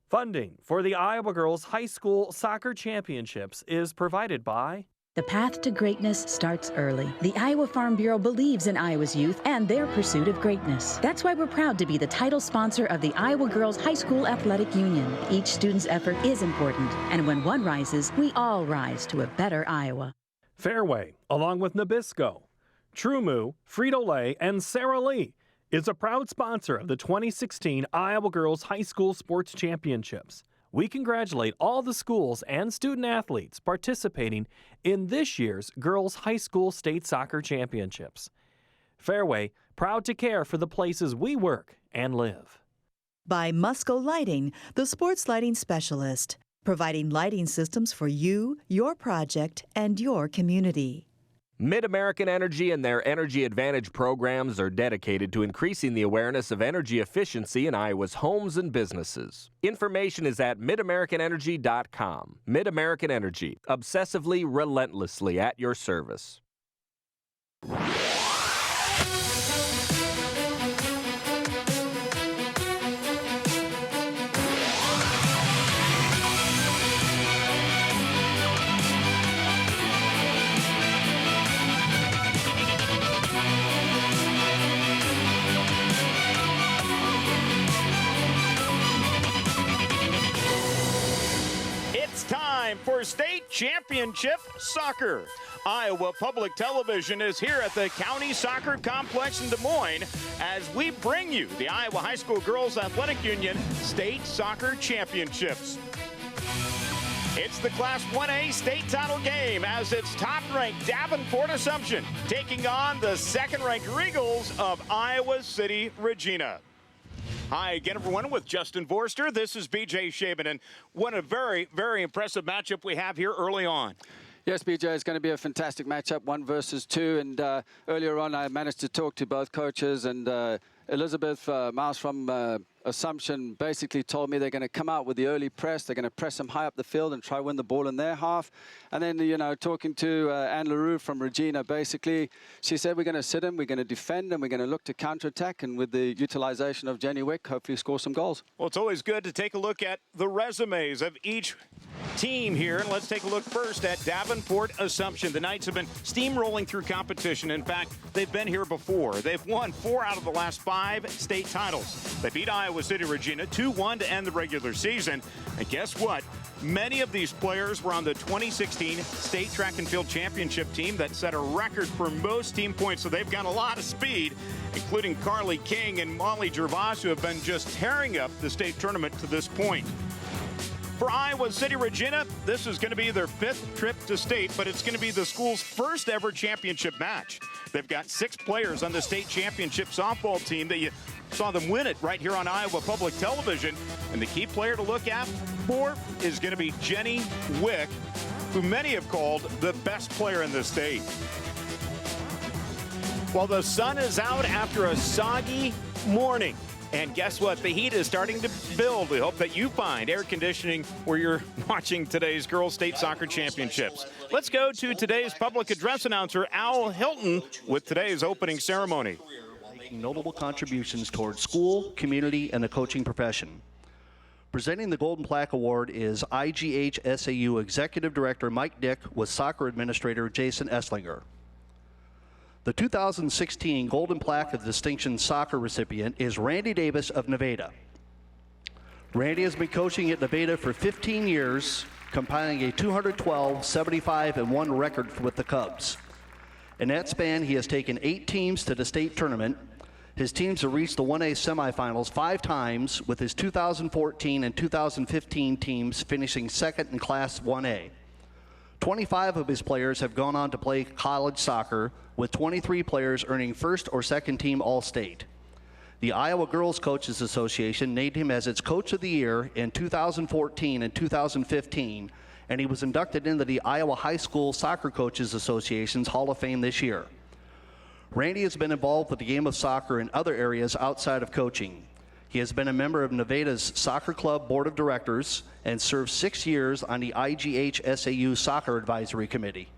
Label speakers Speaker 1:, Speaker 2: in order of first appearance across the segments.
Speaker 1: Funding for the Iowa Girls High School Soccer Championships is provided by
Speaker 2: The path to greatness starts early. The Iowa Farm Bureau believes in Iowa's youth and their pursuit of greatness. That's why we're proud to be the title sponsor of the Iowa Girls High School Athletic Union. Each student's effort is important, and when one rises, we all rise to a better Iowa.
Speaker 1: Fairway, along with Nabisco, TruMoo, Frito-Lay, and Sara Lee, is a proud sponsor of the 2016 Iowa Girls High School Sports Championships. We congratulate all the schools and student athletes participating in this year's Girls High School State Soccer Championships. Fairway, proud to care for the places we work and live.
Speaker 3: By Musco Lighting, the sports lighting specialist, providing lighting systems for you, your project, and your community.
Speaker 4: Mid-American Energy and their Energy Advantage programs are dedicated to increasing the awareness of energy efficiency in Iowa's homes and businesses. Information is at midamericanenergy.com. Mid-American Energy, obsessively, relentlessly at your service.
Speaker 5: For state championship soccer. Iowa Public Television is here at the County Soccer Complex in Des Moines as we bring you the Iowa High School Girls Athletic Union State Soccer Championships. It's the Class 1A state title game as it's top-ranked Davenport Assumption taking on the second-ranked Regals of Iowa City Regina. Hi again, everyone, with Justin Vorster. This is BJ Shaban, and what a very, very impressive matchup we have here early on.
Speaker 6: Yes, BJ, it's going to be a fantastic matchup, 1 versus 2. And earlier on, I managed to talk to both coaches, and Elizabeth Mouse from Assumption basically told me they're going to come out with the early press. They're going to press them high up the field and try to win the ball in their half. And then, you know, talking to Anne LaRue from Regina, basically, she said we're going to sit them, we're going to defend, and we're going to look to counterattack. And with the utilization of Jenny Wick, hopefully score some goals.
Speaker 5: Well, it's always good to take a look at the resumes of each team here. And let's take a look first at Davenport Assumption. The Knights have been steamrolling through competition. In fact, they've been here before. They've won 4 out of the last 5 state titles. They beat Iowa City Regina 2-1 to end the regular season. And guess what? Many of these players were on the 2016 State Track and Field Championship team that set a record for most team points, so they've got a lot of speed, including Carly King and Molly Gervas, who have been just tearing up the state tournament to this point. For Iowa City Regina, this is going to be their 5th trip to state, but it's going to be the school's first ever championship match. They've got 6 players on the state championship softball team that you saw them win it right here on Iowa Public Television. And the key player to look out for is going to be Jenny Wick, who many have called the best player in the state. Well, the sun is out after a soggy morning. And guess what? The heat is starting to build. We hope that you find air conditioning where you're watching today's Girls State Soccer Championships. Let's go to today's public address announcer, Al Hilton, with today's opening ceremony.
Speaker 7: Making notable contributions towards school, community, and the coaching profession. Presenting the Golden Plaque Award is IGH SAU Executive Director Mike Dick with Soccer Administrator Jason Esslinger. The 2016 Golden Plaque of Distinction soccer recipient is Randy Davis of Nevada. Randy has been coaching at Nevada for 15 years, compiling a 212, 75, and 1 record with the Cubs. In that span, he has taken 8 teams to the state tournament. His teams have reached the 1A semifinals 5 times, with his 2014 and 2015 teams finishing second in Class 1A. 25 of his players have gone on to play college soccer, with 23 players earning first or second team All-State. The Iowa Girls Coaches Association named him as its Coach of the Year in 2014 and 2015, and he was inducted into the Iowa High School Soccer Coaches Association's Hall of Fame this year. Randy has been involved with the game of soccer in other areas outside of coaching. He has been a member of Nevada's Soccer Club Board of Directors and served 6 years on the IGH SAU Soccer Advisory Committee.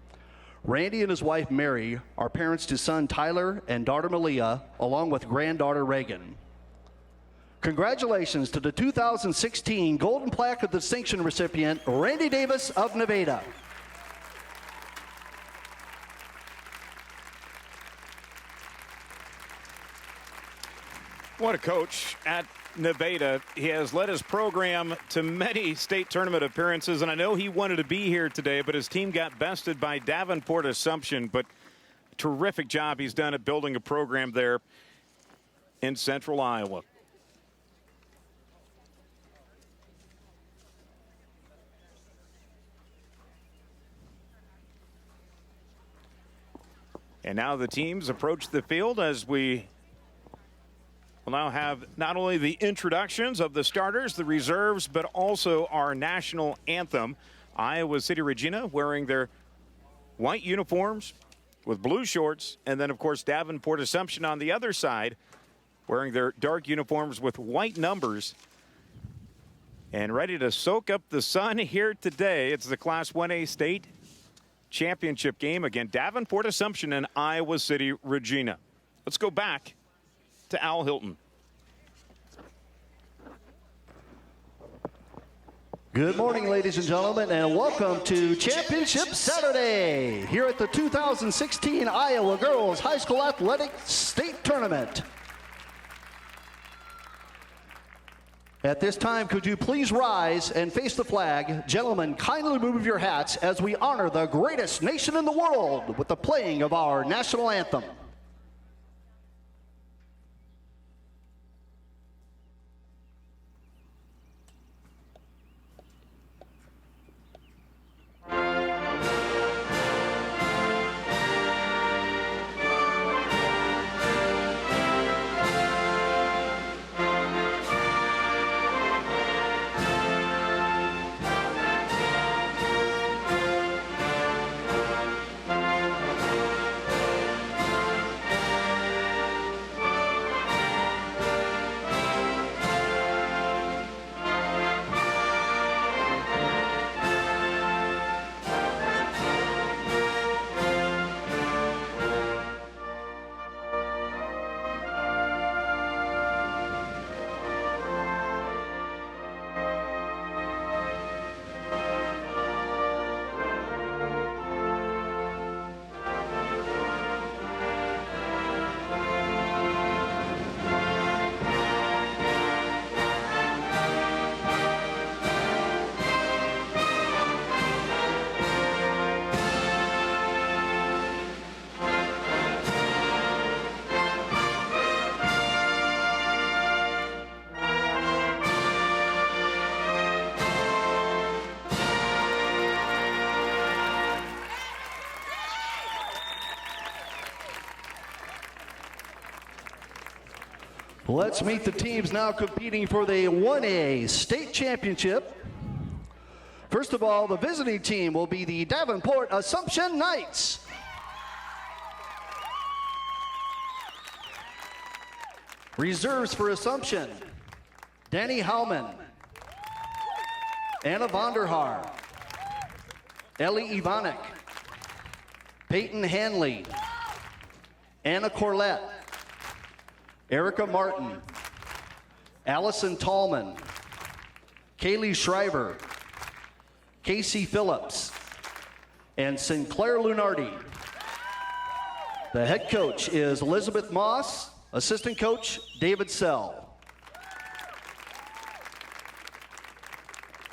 Speaker 7: Randy and his wife Mary are parents to son Tyler and daughter Malia, along with granddaughter Reagan. Congratulations to the 2016 Golden Plaque of Distinction recipient, Randy Davis of Nevada.
Speaker 5: What a coach at Nevada. He has led his program to many state tournament appearances, and I know he wanted to be here today, but his team got bested by Davenport Assumption. But terrific job he's done at building a program there in Central Iowa. And now the teams approach the field as we will now have not only the introductions of the starters, the reserves, but also our national anthem. Iowa City Regina wearing their white uniforms with blue shorts, and then of course Davenport Assumption on the other side wearing their dark uniforms with white numbers and ready to soak up the sun here today. It's the Class 1A state championship game. Again, Davenport Assumption and Iowa City Regina. Let's go back to Al Hilton.
Speaker 7: Good morning, ladies and gentlemen, and welcome to Championship Saturday here at the 2016 Iowa Girls High School Athletic State Tournament. At this time, could you please rise and face the flag? Gentlemen, kindly remove your hats as we honor the greatest nation in the world with the playing of our national anthem. Let's meet the teams now competing for the 1A state championship. First of all, the visiting team will be the Davenport Assumption Knights. Reserves for Assumption: Danny Howman, Anna Vonderhaar, Ellie Ivanek, Peyton Hanley, Anna Corlett, Erica Martin, Allison Tallman, Kaylee Shriver, Casey Phillips, and Sinclair Lunardi. The head coach is Elizabeth Moss, assistant coach David Sell.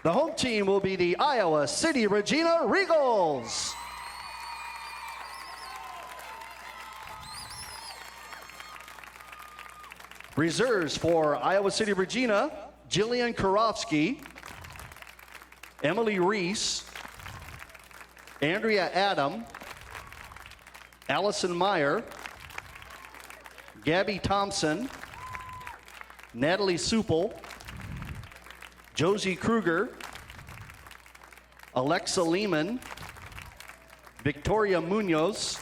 Speaker 7: The home team will be the Iowa City Regina Regals. Reserves for Iowa City Regina: Jillian Karofsky, Emily Reese, Andrea Adam, Allison Meyer, Gabby Thompson, Natalie Supel, Josie Kruger, Alexa Lehman, Victoria Munoz,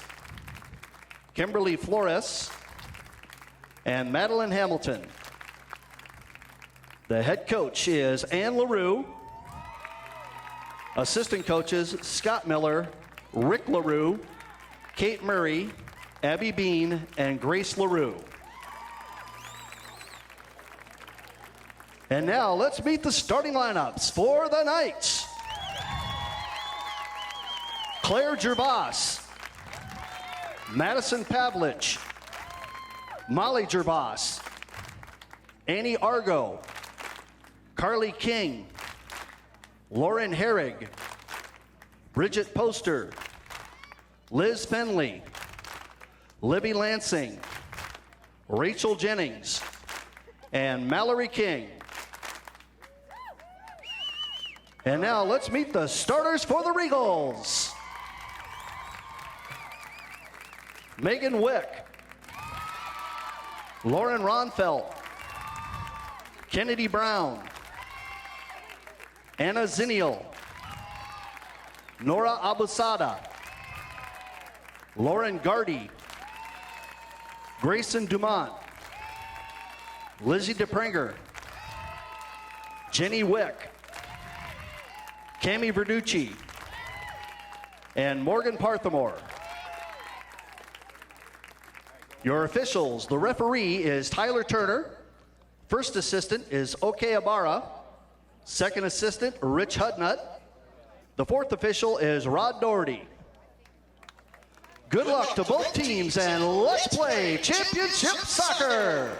Speaker 7: Kimberly Flores, and Madeline Hamilton. The head coach is Ann LaRue. Assistant coaches Scott Miller, Rick LaRue, Kate Murray, Abby Bean, and Grace LaRue. And now let's meet the starting lineups for the Knights. Claire Gervas, Madison Pavlich, Molly Gervas, Annie Argo, Carly King, Lauren Herrig, Bridget Poster, Liz Fenley, Libby Lansing, Rachel Jennings, and Mallory King. And now let's meet the starters for the Regals. Megan Wick, Lauren Ronfelt, Kennedy Brown, Anna Ziniel, Nora Abusada, Lauren Gardy, Grayson Dumont, Lizzie DePrenger, Jenny Wick, Cami Verducci, and Morgan Parthamore. Your officials, the referee is Tyler Turner. First assistant is Oke Abara. Second assistant, Rich Hudnut. The fourth official is Rod Doherty. Good luck to both teams, and let's play championship soccer.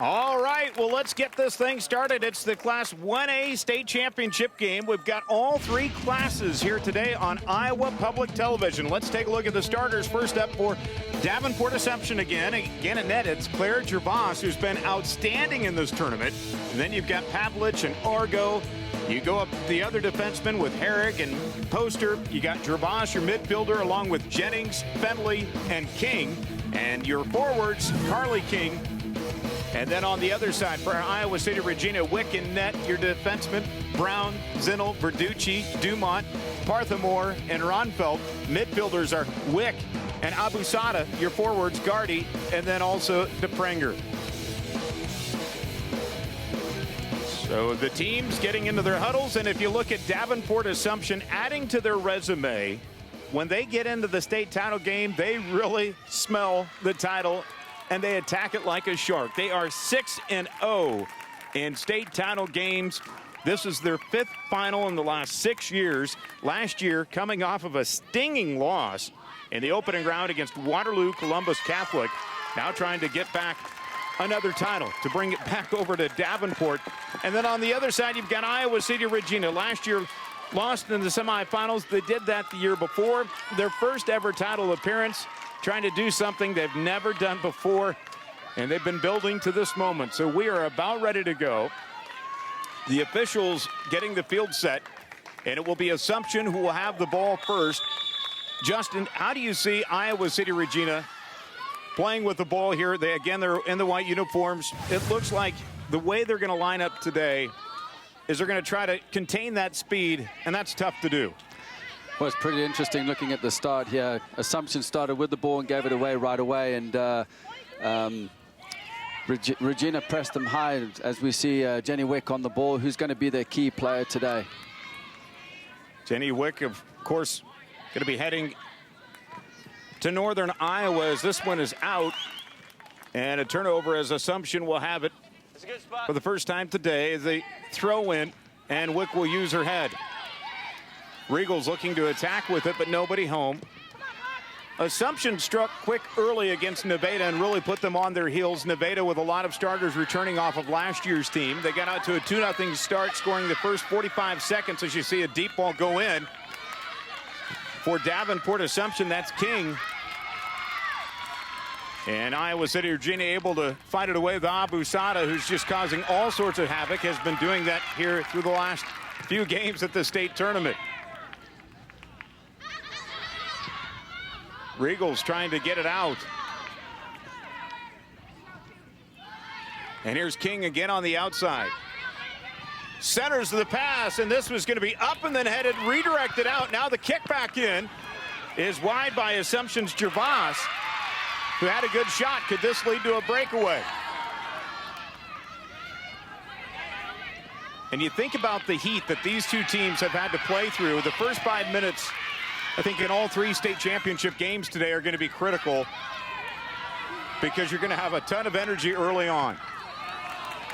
Speaker 5: All right, well, let's get this thing started. It's the Class 1A state championship game. We've got all three classes here today on Iowa Public Television. Let's take a look at the starters. First up for Davenport Assumption again at net, it's Claire Gervas, who's been outstanding in this tournament. And then you've got Pavlich and Argo. You go up the other defensemen with Herrig and Poster. You got Gervas, your midfielder, along with Jennings, Fenley, and King. And your forwards, Carly King. And then on the other side for Iowa City, Regina Wick in net, your defensemen, Brown, Zinnel, Verducci, Dumont, Parthamore, and Ronfelt. Midfielders are Wick and Abusada, your forwards, Gardy, and then also DePrenger. So the teams getting into their huddles, and if you look at Davenport Assumption adding to their resume, when they get into the state title game, they really smell the title and they attack it like a shark. They are 6-0 in state title games. This is their fifth final in the last 6 years. Last year, coming off of a stinging loss in the opening round against Waterloo Columbus Catholic. Now trying to get back another title to bring it back over to Davenport. And then on the other side, you've got Iowa City Regina. Last year, lost in the semifinals. They did that the year before. Their first ever title appearance, trying to do something they've never done before, and they've been building to this moment. So we are about ready to go. The officials getting the field set, and it will be Assumption who will have the ball first. Justin, how do you see Iowa City Regina playing with the ball here? They're in the white uniforms. It looks like the way they're going to line up today is they're going to try to contain that speed, and that's tough to do.
Speaker 6: Well, it's pretty interesting looking at the start here. Assumption started with the ball and gave it away right away, and Regina pressed them high as we see Jenny Wick on the ball, who's going to be their key player today.
Speaker 5: Jenny Wick, of course, going to be heading to Northern Iowa as this one is out, and a turnover as Assumption will have it for the first time today as they throw in, and Wick will use her head. Regals looking to attack with it, but nobody home. Assumption struck quick early against Nevada and really put them on their heels. Nevada with a lot of starters returning off of last year's team. They got out to a 2-0 start, scoring the first 45 seconds as you see a deep ball go in. For Davenport Assumption, that's King. And Iowa City Regina able to fight it away with Abusada, who's just causing all sorts of havoc, has been doing that here through the last few games at the state tournament. Regals trying to get it out. And here's King again on the outside. Centers the pass, and this was going to be up and then headed, redirected out. Now the kick back in is wide by Assumption's Gervas, who had a good shot. Could this lead to a breakaway? And you think about the heat that these two teams have had to play through. The first 5 minutes, I think, in all three state championship games today are going to be critical. because you're going to have a ton of energy early on.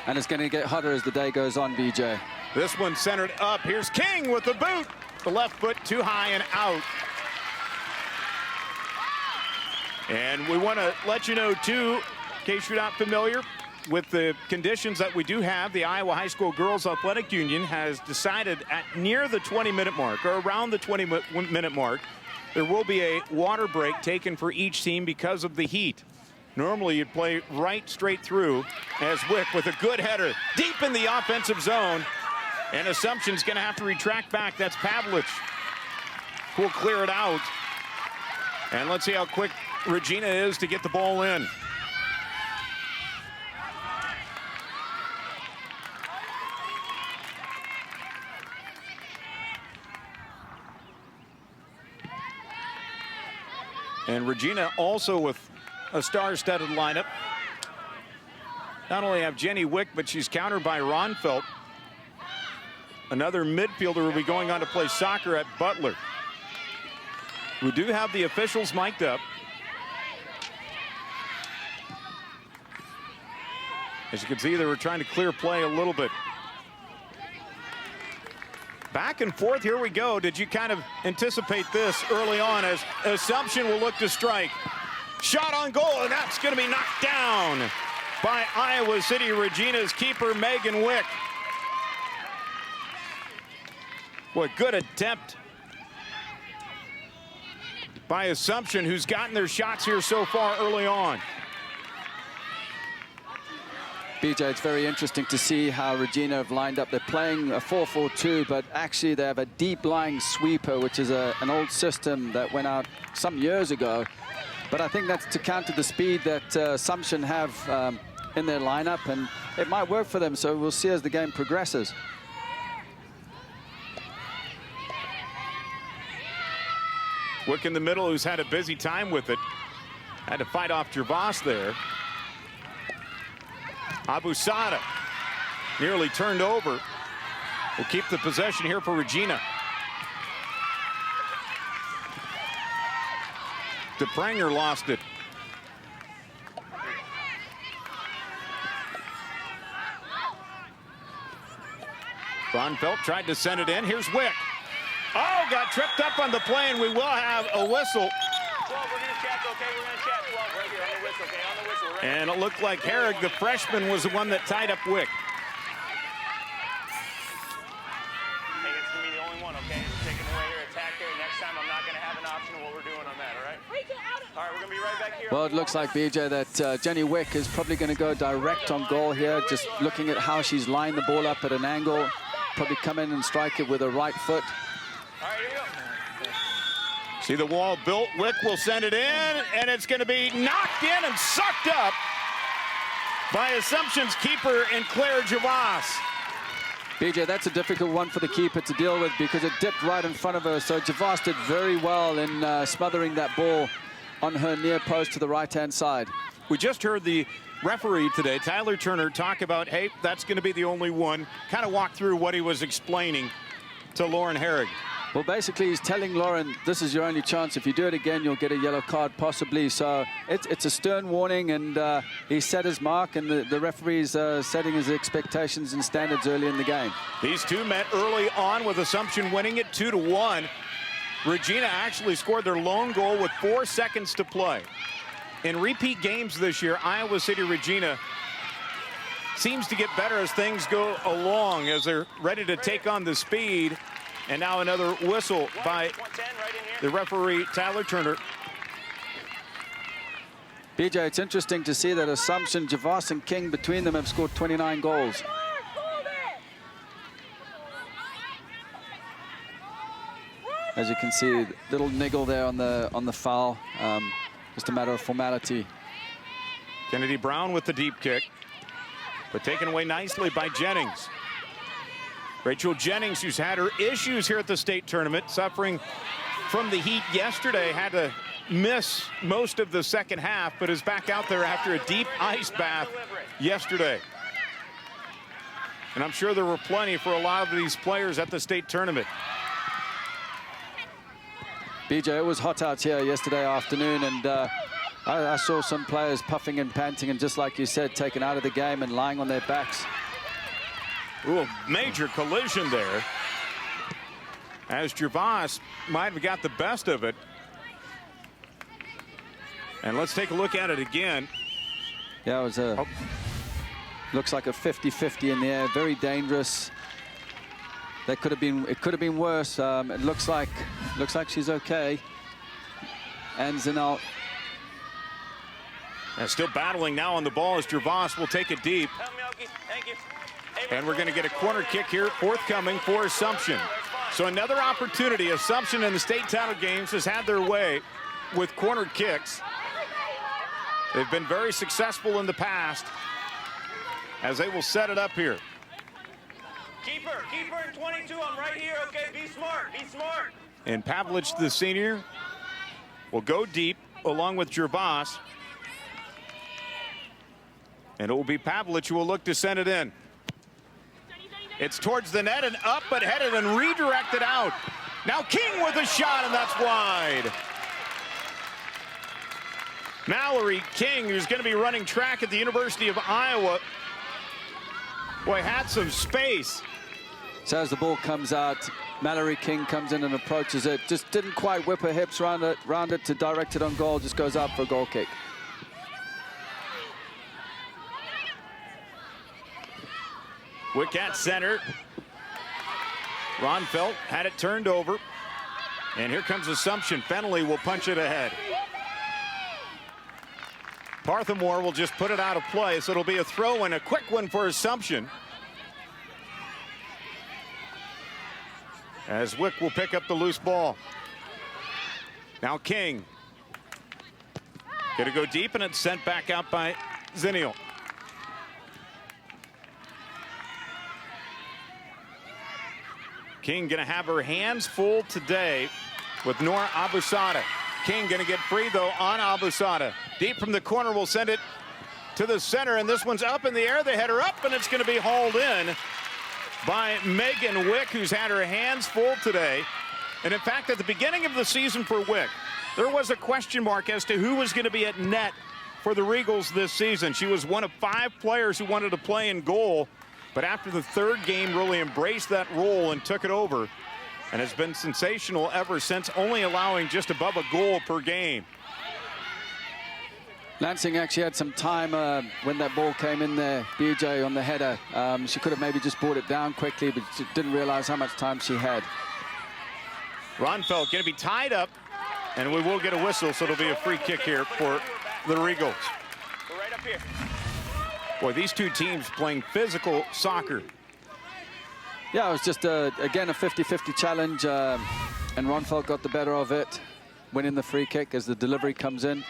Speaker 6: And it's going to get hotter as the day goes on, BJ.
Speaker 5: This one centered up. Here's King with the boot. The left foot too high and out. And we want to let you know, too, in case you're not familiar with the conditions that we do have, the Iowa High School Girls Athletic Union has decided at near the 20-minute mark, or around the 20-minute mark, there will be a water break taken for each team because of the heat. Normally, you'd play right straight through as Wick with a good header deep in the offensive zone. And Assumption's going to have to retract back. That's Pavlich who will clear it out. And let's see how quick Regina is to get the ball in. And Regina also with a star-studded lineup. Not only have Jenny Wick, but she's countered by Ronfeldt. Another midfielder will be going on to play soccer at Butler. We do have the officials mic'd up. As you can see, they were trying to clear play a little bit. Back and forth, here we go. Did you kind of anticipate this early on as Assumption will look to strike? Shot on goal, and that's going to be knocked down by Iowa City Regina's keeper, Megan Wick. What good attempt by Assumption, who's gotten their shots here so far early on.
Speaker 6: BJ, it's very interesting to see how Regina have lined up. They're playing a 4-4-2, but actually they have a deep-lying sweeper, which is an old system that went out some years ago. But I think that's to counter the speed that Assumption have in their lineup, and it might work for them, so we'll see as the game progresses.
Speaker 5: Wick in the middle, who's had a busy time with it. Had to fight off Gervas there. Abusada nearly turned over. Will keep the possession here for Regina. DePranger lost it. Ronfeldt tried to send it in. Here's Wick. Oh, got tripped up on the play, and we will have a whistle.
Speaker 8: 12, we're going to check, okay? We're going to check 12 right here on the whistle, okay? On the whistle, right.
Speaker 5: And it looked like Herrig, the freshman, was the one that tied up Wick.
Speaker 8: Hey, it's going to be the only one, okay? We're taking away here, attack there. Next time, I'm not going to have an option of what we're doing on that, all right? All right, we're going to be right back here.
Speaker 6: Well, it looks like, BJ, that Jenny Wick is probably going to go direct on goal here. Just looking at how she's lined the ball up at an angle. Probably come in and strike it with her right foot.
Speaker 8: All right, here we go.
Speaker 5: See the wall built. Wick will send it in, and it's going to be knocked in and sucked up by Assumption's keeper and Claire Gervas.
Speaker 6: BJ, that's a difficult one for the keeper to deal with because it dipped right in front of her. So Gervas did very well in smothering that ball on her near post to the right-hand side.
Speaker 5: We just heard the referee today, Tyler Turner, talk about, hey, that's going to be the only one. Kind of walk through what he was explaining to Lauren Herrig.
Speaker 6: Well, basically, he's telling Lauren, this is your only chance. If you do it again, you'll get a yellow card, possibly. So it's a stern warning, and he set his mark, and the referee's setting his expectations and standards early in the game.
Speaker 5: These two met early on with Assumption winning it 2-1. Regina actually scored their lone goal with 4 seconds to play. In repeat games this year, Iowa City Regina seems to get better as things go along, as they're ready to take on the speed. And now another whistle by the referee, Tyler Turner.
Speaker 6: BJ, it's interesting to see that Assumption, Gervas, and King, between them, have scored 29 goals. As you can see, little niggle there on the foul. Just a matter of formality.
Speaker 5: Kennedy Brown with the deep kick, but taken away nicely by Jennings. Rachel Jennings, who's had her issues here at the state tournament, suffering from the heat yesterday, had to miss most of the second half, but is back out there after a deep ice bath yesterday. And I'm sure there were plenty for a lot of these players at the state tournament.
Speaker 6: BJ, it was hot out here yesterday afternoon, and I saw some players puffing and panting and, just like you said, taken out of the game and lying on their backs.
Speaker 5: Ooh, major collision there, as Gervais might have got the best of it. And let's take a look at it again.
Speaker 6: Yeah, it was a looks like a 50-50 in the air, very dangerous. That could have been, it could have been worse. It looks like she's okay. And Zinal.
Speaker 5: And still battling now on the ball as Gervais will take it deep.
Speaker 8: Thank you.
Speaker 5: And we're going to get a corner kick here forthcoming for Assumption. So another opportunity. Assumption in the state title games has had their way with corner kicks. They've been very successful in the past as they will set it up here.
Speaker 8: Keeper in 22. I'm right here. Okay, be smart.
Speaker 5: And Pavlich, the senior, will go deep along with Gervais. And it will be Pavlich who will look to send it in. It's towards the net and up, but headed and redirected out. Now King with a shot, and that's wide. Mallory King, who's going to be running track at the University of Iowa, boy, had some space.
Speaker 6: So as the ball comes out, Mallory King comes in and approaches it. Just didn't quite whip her hips round it to direct it on goal. Just goes up for a goal kick.
Speaker 5: Wick at center. Ronfelt had it turned over. And here comes Assumption. Fennelly will punch it ahead. Parthamore will just put it out of play, so it'll be a throw and a quick one for Assumption. As Wick will pick up the loose ball. Now King. Gonna go deep, and it's sent back out by Zinnial. King gonna have her hands full today with Nora Abusada. King gonna get free though on Abusada. Deep from the corner, will send it to the center, and this one's up in the air. They head her up, and it's gonna be hauled in by Megan Wick, who's had her hands full today. And in fact, at the beginning of the season for Wick, there was a question mark as to who was gonna be at net for the Regals this season. She was one of 5 players who wanted to play in goal, but after the 3rd game really embraced that role and took it over, and has been sensational ever since, only allowing just above a goal per game.
Speaker 6: Lansing actually had some time when that ball came in there, BJ, on the header. She could have maybe just brought it down quickly, but she didn't realize how much time she had.
Speaker 5: Ronfelt going to be tied up, and we will get a whistle, so it'll be a free kick here for the Regals.
Speaker 8: We're right up here.
Speaker 5: Boy, these two teams playing physical soccer.
Speaker 6: Yeah, it was just, again, a 50-50 challenge, and Ronfelt got the better of it, winning the free kick as the delivery comes in.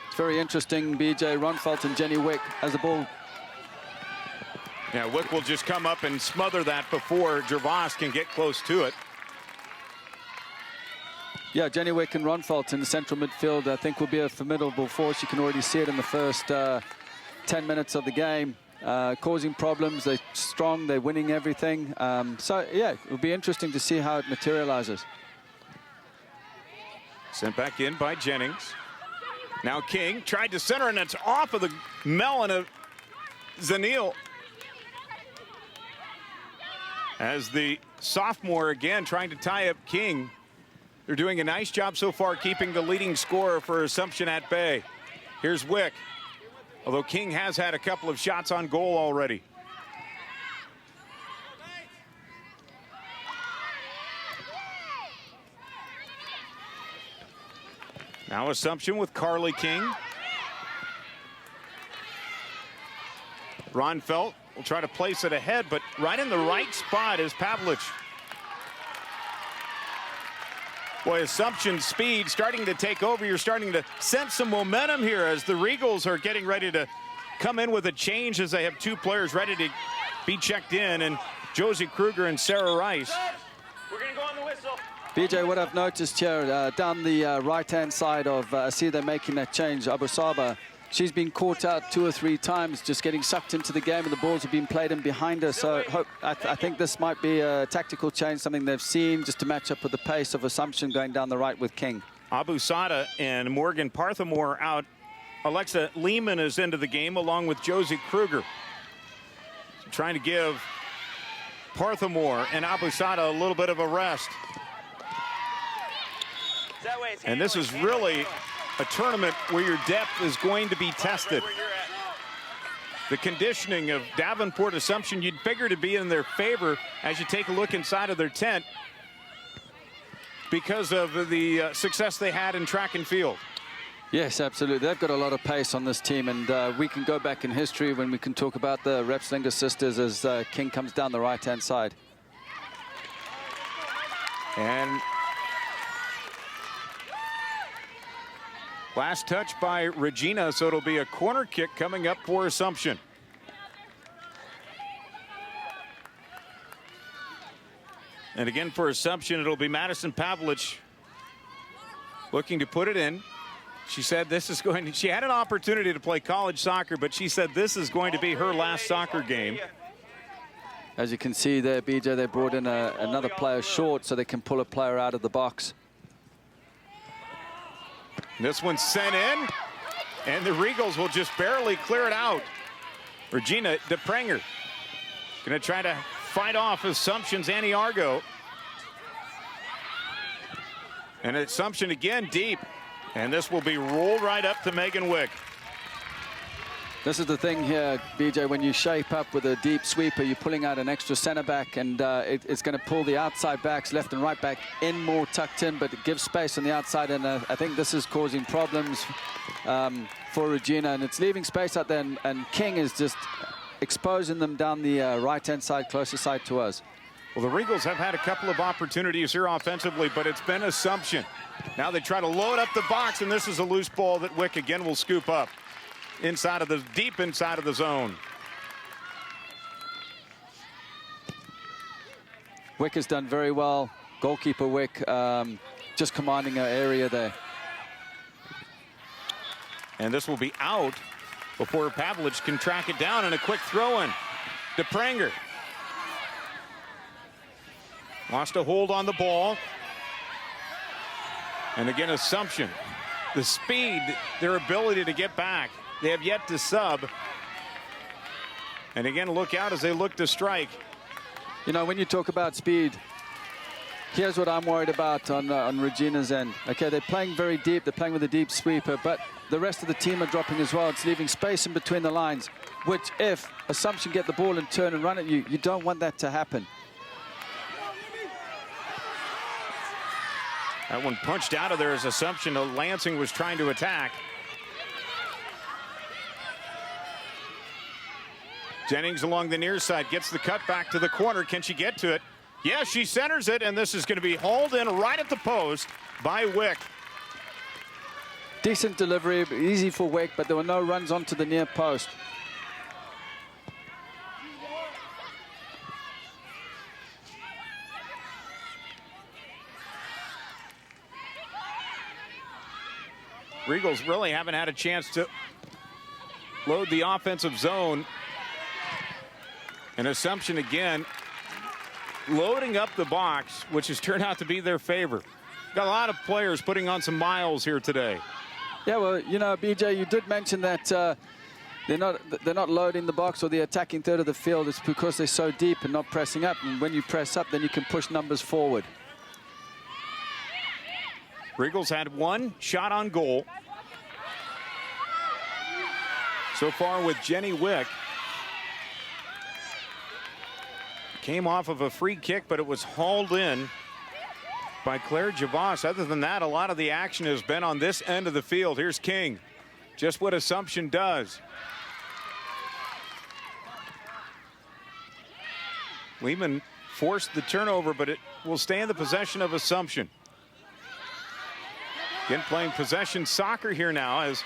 Speaker 6: It's very interesting, BJ, Ronfelt and Jenny Wick as the ball.
Speaker 5: Yeah, Wick will just come up and smother that before Gervais can get close to it.
Speaker 6: Yeah, Jenny Wick and Ronfelt in the central midfield, I think, will be a formidable force. You can already see it in the first 10 minutes of the game. Causing problems, they're strong, they're winning everything. So, yeah, it will be interesting to see how it materializes.
Speaker 5: Sent back in by Jennings. Now King tried to center, and it's off of the melon of Zinnial. As the sophomore again trying to tie up King. They're doing a nice job so far keeping the leading scorer for Assumption at bay. Here's Wick, although King has had a couple of shots on goal already. Now Assumption with Carly King. Ronfelt will try to place it ahead, but right in the right spot is Pavlich. Boy, Assumption speed starting to take over. You're starting to sense some momentum here as the Regals are getting ready to come in with a change, as they have 2 players ready to be checked in, and Josie Kruger and Sarah Rice.
Speaker 8: We're going to go on the whistle.
Speaker 6: BJ, what I've noticed here, down the right-hand side of, I see they're making that change. Abusaba she's been caught out 2 or 3 times, just getting sucked into the game, and the balls have been played in behind her. So I think this might be a tactical change, something they've seen just to match up with the pace of Assumption going down the right with King.
Speaker 5: Abusada and Morgan Parthamore out. Alexa Lehman is into the game along with Josie Kruger. Trying to give Parthamore and Abusada a little bit of a rest. And this is really a tournament where your depth is going to be tested. The conditioning of Davenport Assumption, you'd figure to be in their favor as you take a look inside of their tent because of the success they had in track and field.
Speaker 6: Yes, absolutely. They've got a lot of pace on this team, and we can go back in history when we can talk about the Repslinger sisters as King comes down the right-hand side.
Speaker 5: And last touch by Regina, so it'll be a corner kick coming up for Assumption. And again for Assumption, it'll be Madison Pavlich looking to put it in. She said this is going to, she had an opportunity to play college soccer, but she said this is going to be her last soccer game.
Speaker 6: As you can see there, BJ, they brought in another player short so they can pull a player out of the box.
Speaker 5: This one's sent in, and the Regals will just barely clear it out. Regina DePrenger going to try to fight off Assumption's Annie Argo. And Assumption again deep. And this will be rolled right up to Megan Wick.
Speaker 6: This is the thing here, BJ, when you shape up with a deep sweeper, you're pulling out an extra center back, and it's going to pull the outside backs, left and right back, in more tucked in, but it gives space on the outside, and I think this is causing problems for Regina, and it's leaving space out there, and King is just exposing them down the right-hand side, closer side to us.
Speaker 5: Well, the Regals have had a couple of opportunities here offensively, but it's been Assumption. Now they try to load up the box, and this is a loose ball that Wick again will scoop up inside of the deep inside of the zone.
Speaker 6: Wick has done very well. Goalkeeper Wick just commanding her area there.
Speaker 5: And this will be out before Pavlich can track it down, and a quick throw in. DePrenger lost a hold on the ball. And again, Assumption, the speed, their ability to get back. They have yet to sub. And again, look out as they look to strike.
Speaker 6: You know, when you talk about speed, here's what I'm worried about on Regina's end. Okay, they're playing very deep. They're playing with a deep sweeper, but the rest of the team are dropping as well. It's leaving space in between the lines, which if Assumption get the ball and turn and run at you, you don't want that to happen.
Speaker 5: That one punched out of there as Assumption. Lansing was trying to attack. Jennings along the near side gets the cut back to the corner. Can she get to it? Yeah, she centers it, and this is going to be hauled in right at the post by Wick.
Speaker 6: Decent delivery, easy for Wick, but there were no runs onto the near post.
Speaker 5: Regals really haven't had a chance to load the offensive zone. And Assumption again loading up the box, which has turned out to be their favor. Got a lot of players putting on some miles here today.
Speaker 6: Yeah, well, you know, BJ, you did mention that they're not loading the box or the attacking third of the field. It's because they're so deep and not pressing up. And when you press up, then you can push numbers forward.
Speaker 5: Regals had one shot on goal so far with Jenny Wick. Came off of a free kick, but it was hauled in by Claire Javas. Other than that, a lot of the action has been on this end of the field. Here's King. Just what Assumption does. Lehman forced the turnover, but it will stay in the possession of Assumption. Again, playing possession soccer here now as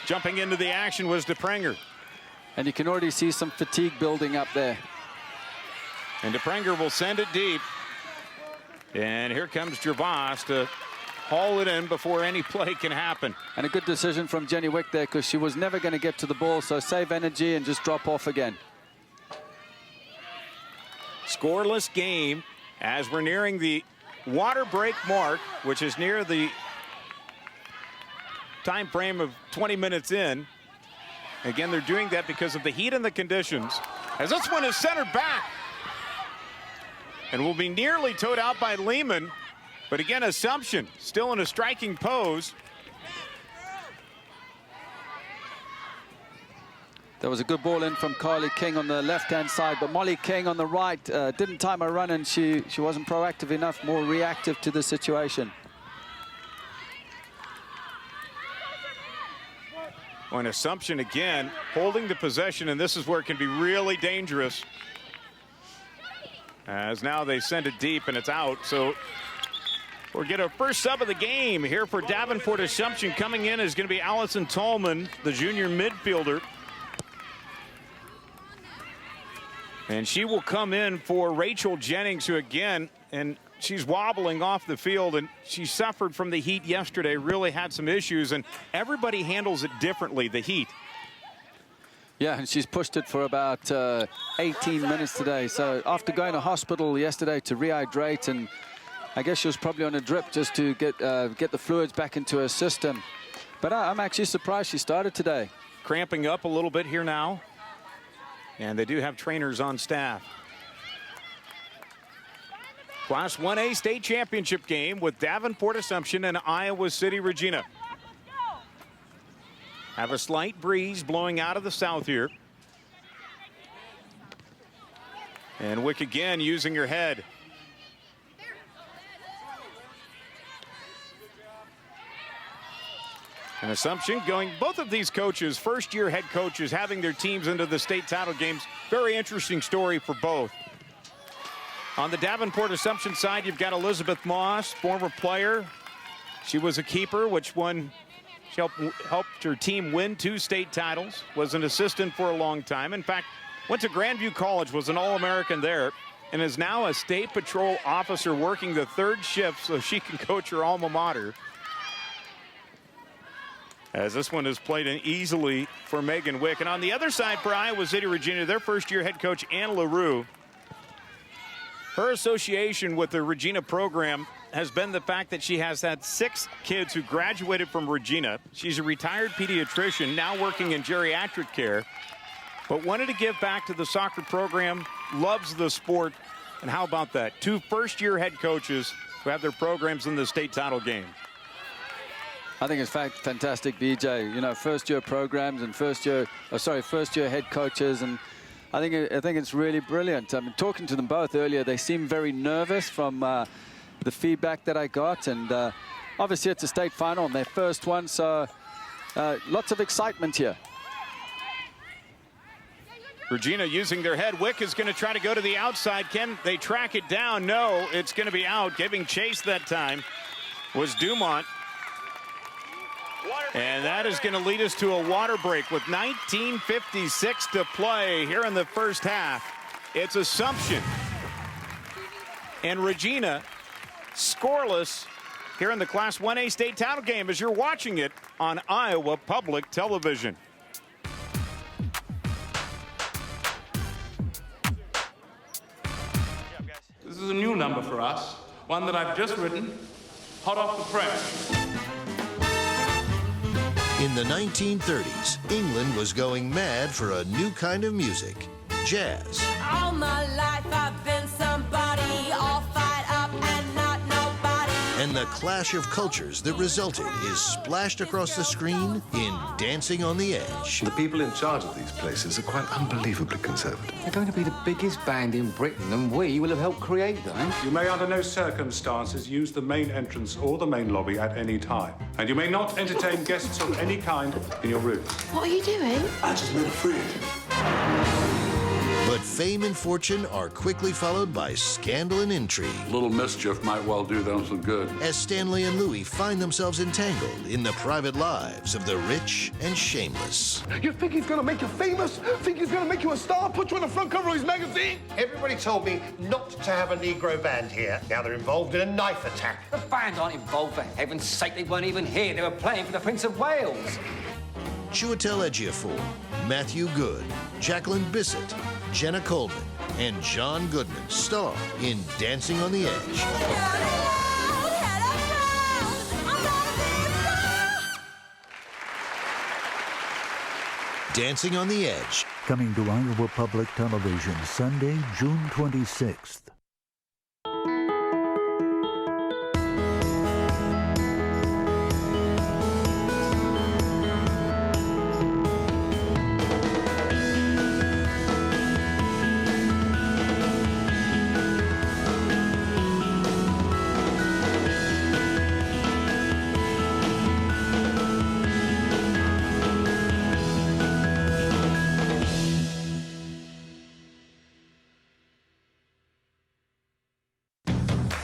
Speaker 5: jumping into the action was DePrenger.
Speaker 6: And you can already see some fatigue building up there.
Speaker 5: And DePrenger will send it deep. And here comes Gervas to haul it in before any play can happen.
Speaker 6: And a good decision from Jenny Wick there, because she was never going to get to the ball, so save energy and just drop off again.
Speaker 5: Scoreless game as we're nearing the water break mark, which is near the time frame of 20 minutes in. Again, they're doing that because of the heat and the conditions. As this one is centered back and will be nearly towed out by Lehman. But again, Assumption still in a striking pose.
Speaker 6: There was a good ball in from Carly King on the left-hand side, but Molly King on the right didn't time her run, and she wasn't proactive enough, more reactive to the situation.
Speaker 5: On Assumption again, holding the possession, and this is where it can be really dangerous. As now they send it deep and it's out, so we'll get our first sub of the game here for Davenport Assumption. Coming in is going to be Allison Tallman, the junior midfielder. And she will come in for Rachel Jennings, who again, and she's wobbling off the field, and she suffered from the heat yesterday, really had some issues, and everybody handles it differently, the heat.
Speaker 6: Yeah, and she's pushed it for about 18 minutes today. So after going to hospital yesterday to rehydrate, and I guess she was probably on a drip just to get the fluids back into her system. But I'm actually surprised she started today.
Speaker 5: Cramping up a little bit here now. And they do have trainers on staff. Class 1A state championship game with Davenport Assumption and Iowa City Regina. Have a slight breeze blowing out of the south here. And Wick again using her head. And Assumption going, both of these coaches, first-year head coaches, having their teams into the state title games. Very interesting story for both. On the Davenport Assumption side, you've got Elizabeth Moss, former player. She was a keeper, which won, she helped her team win 2 state titles, was an assistant for a long time. In fact, went to Grandview College, was an All-American there, and is now a state patrol officer working the 3rd shift so she can coach her alma mater. As this one is played in easily for Megan Wick. And on the other side for Iowa City Regina, their first-year head coach, Ann LaRue. Her association with the Regina program has been the fact that she has had 6 kids who graduated from Regina. She's a retired pediatrician, now working in geriatric care, but wanted to give back to the soccer program, loves the sport. And how about that? 2 first-year head coaches who have their programs in the state title game.
Speaker 6: I think it's fantastic, BJ. You know, first-year programs and first-year head coaches, and I think it's really brilliant. I mean, talking to them both earlier, they seem very nervous from the feedback that I got, and obviously it's a state final and their first one, so lots of excitement here.
Speaker 5: Regina using their head. Wick is going to try to go to the outside. Can they track it down? No, it's going to be out. Giving chase that time was Dumont. And that is going to lead us to a water break with 19:56 to play here in the first half. It's Assumption and Regina scoreless here in the Class 1A state title game as you're watching it on Iowa Public Television.
Speaker 9: This is a new number for us, one that I've just written, hot off the press.
Speaker 10: In the 1930s, England was going mad for a new kind of music, jazz.
Speaker 11: All my life I've been somebody, all fired up and not nobody.
Speaker 10: And the clash of cultures that resulted is splashed across the screen in Dancing on the Edge.
Speaker 12: The people in charge of these places are quite unbelievably conservative.
Speaker 13: They're going to be the biggest band in Britain, and we will have helped create them.
Speaker 14: You may under no circumstances use the main entrance or the main lobby at any time. And you may not entertain guests of any kind in your rooms.
Speaker 11: What are you doing?
Speaker 12: I just made a friend.
Speaker 10: But fame and fortune are quickly followed by scandal and intrigue.
Speaker 14: A little mischief might well do them some good.
Speaker 10: As Stanley and Louis find themselves entangled in the private lives of the rich and shameless.
Speaker 12: You think he's gonna make you famous? Think he's gonna make you a star? Put you on the front cover of his magazine?
Speaker 15: Everybody told me not to have a Negro band here. Now they're involved in a knife attack.
Speaker 13: The band aren't involved, for heaven's sake. They weren't even here. They were playing for the Prince of Wales.
Speaker 10: Chiwetel Ejiofor, Matthew Good, Jacqueline Bissett, Jenna Coleman, and John Goodman star in Dancing on the Edge. Dancing on the Edge.
Speaker 16: Coming to Iowa Public Television Sunday, June 26th.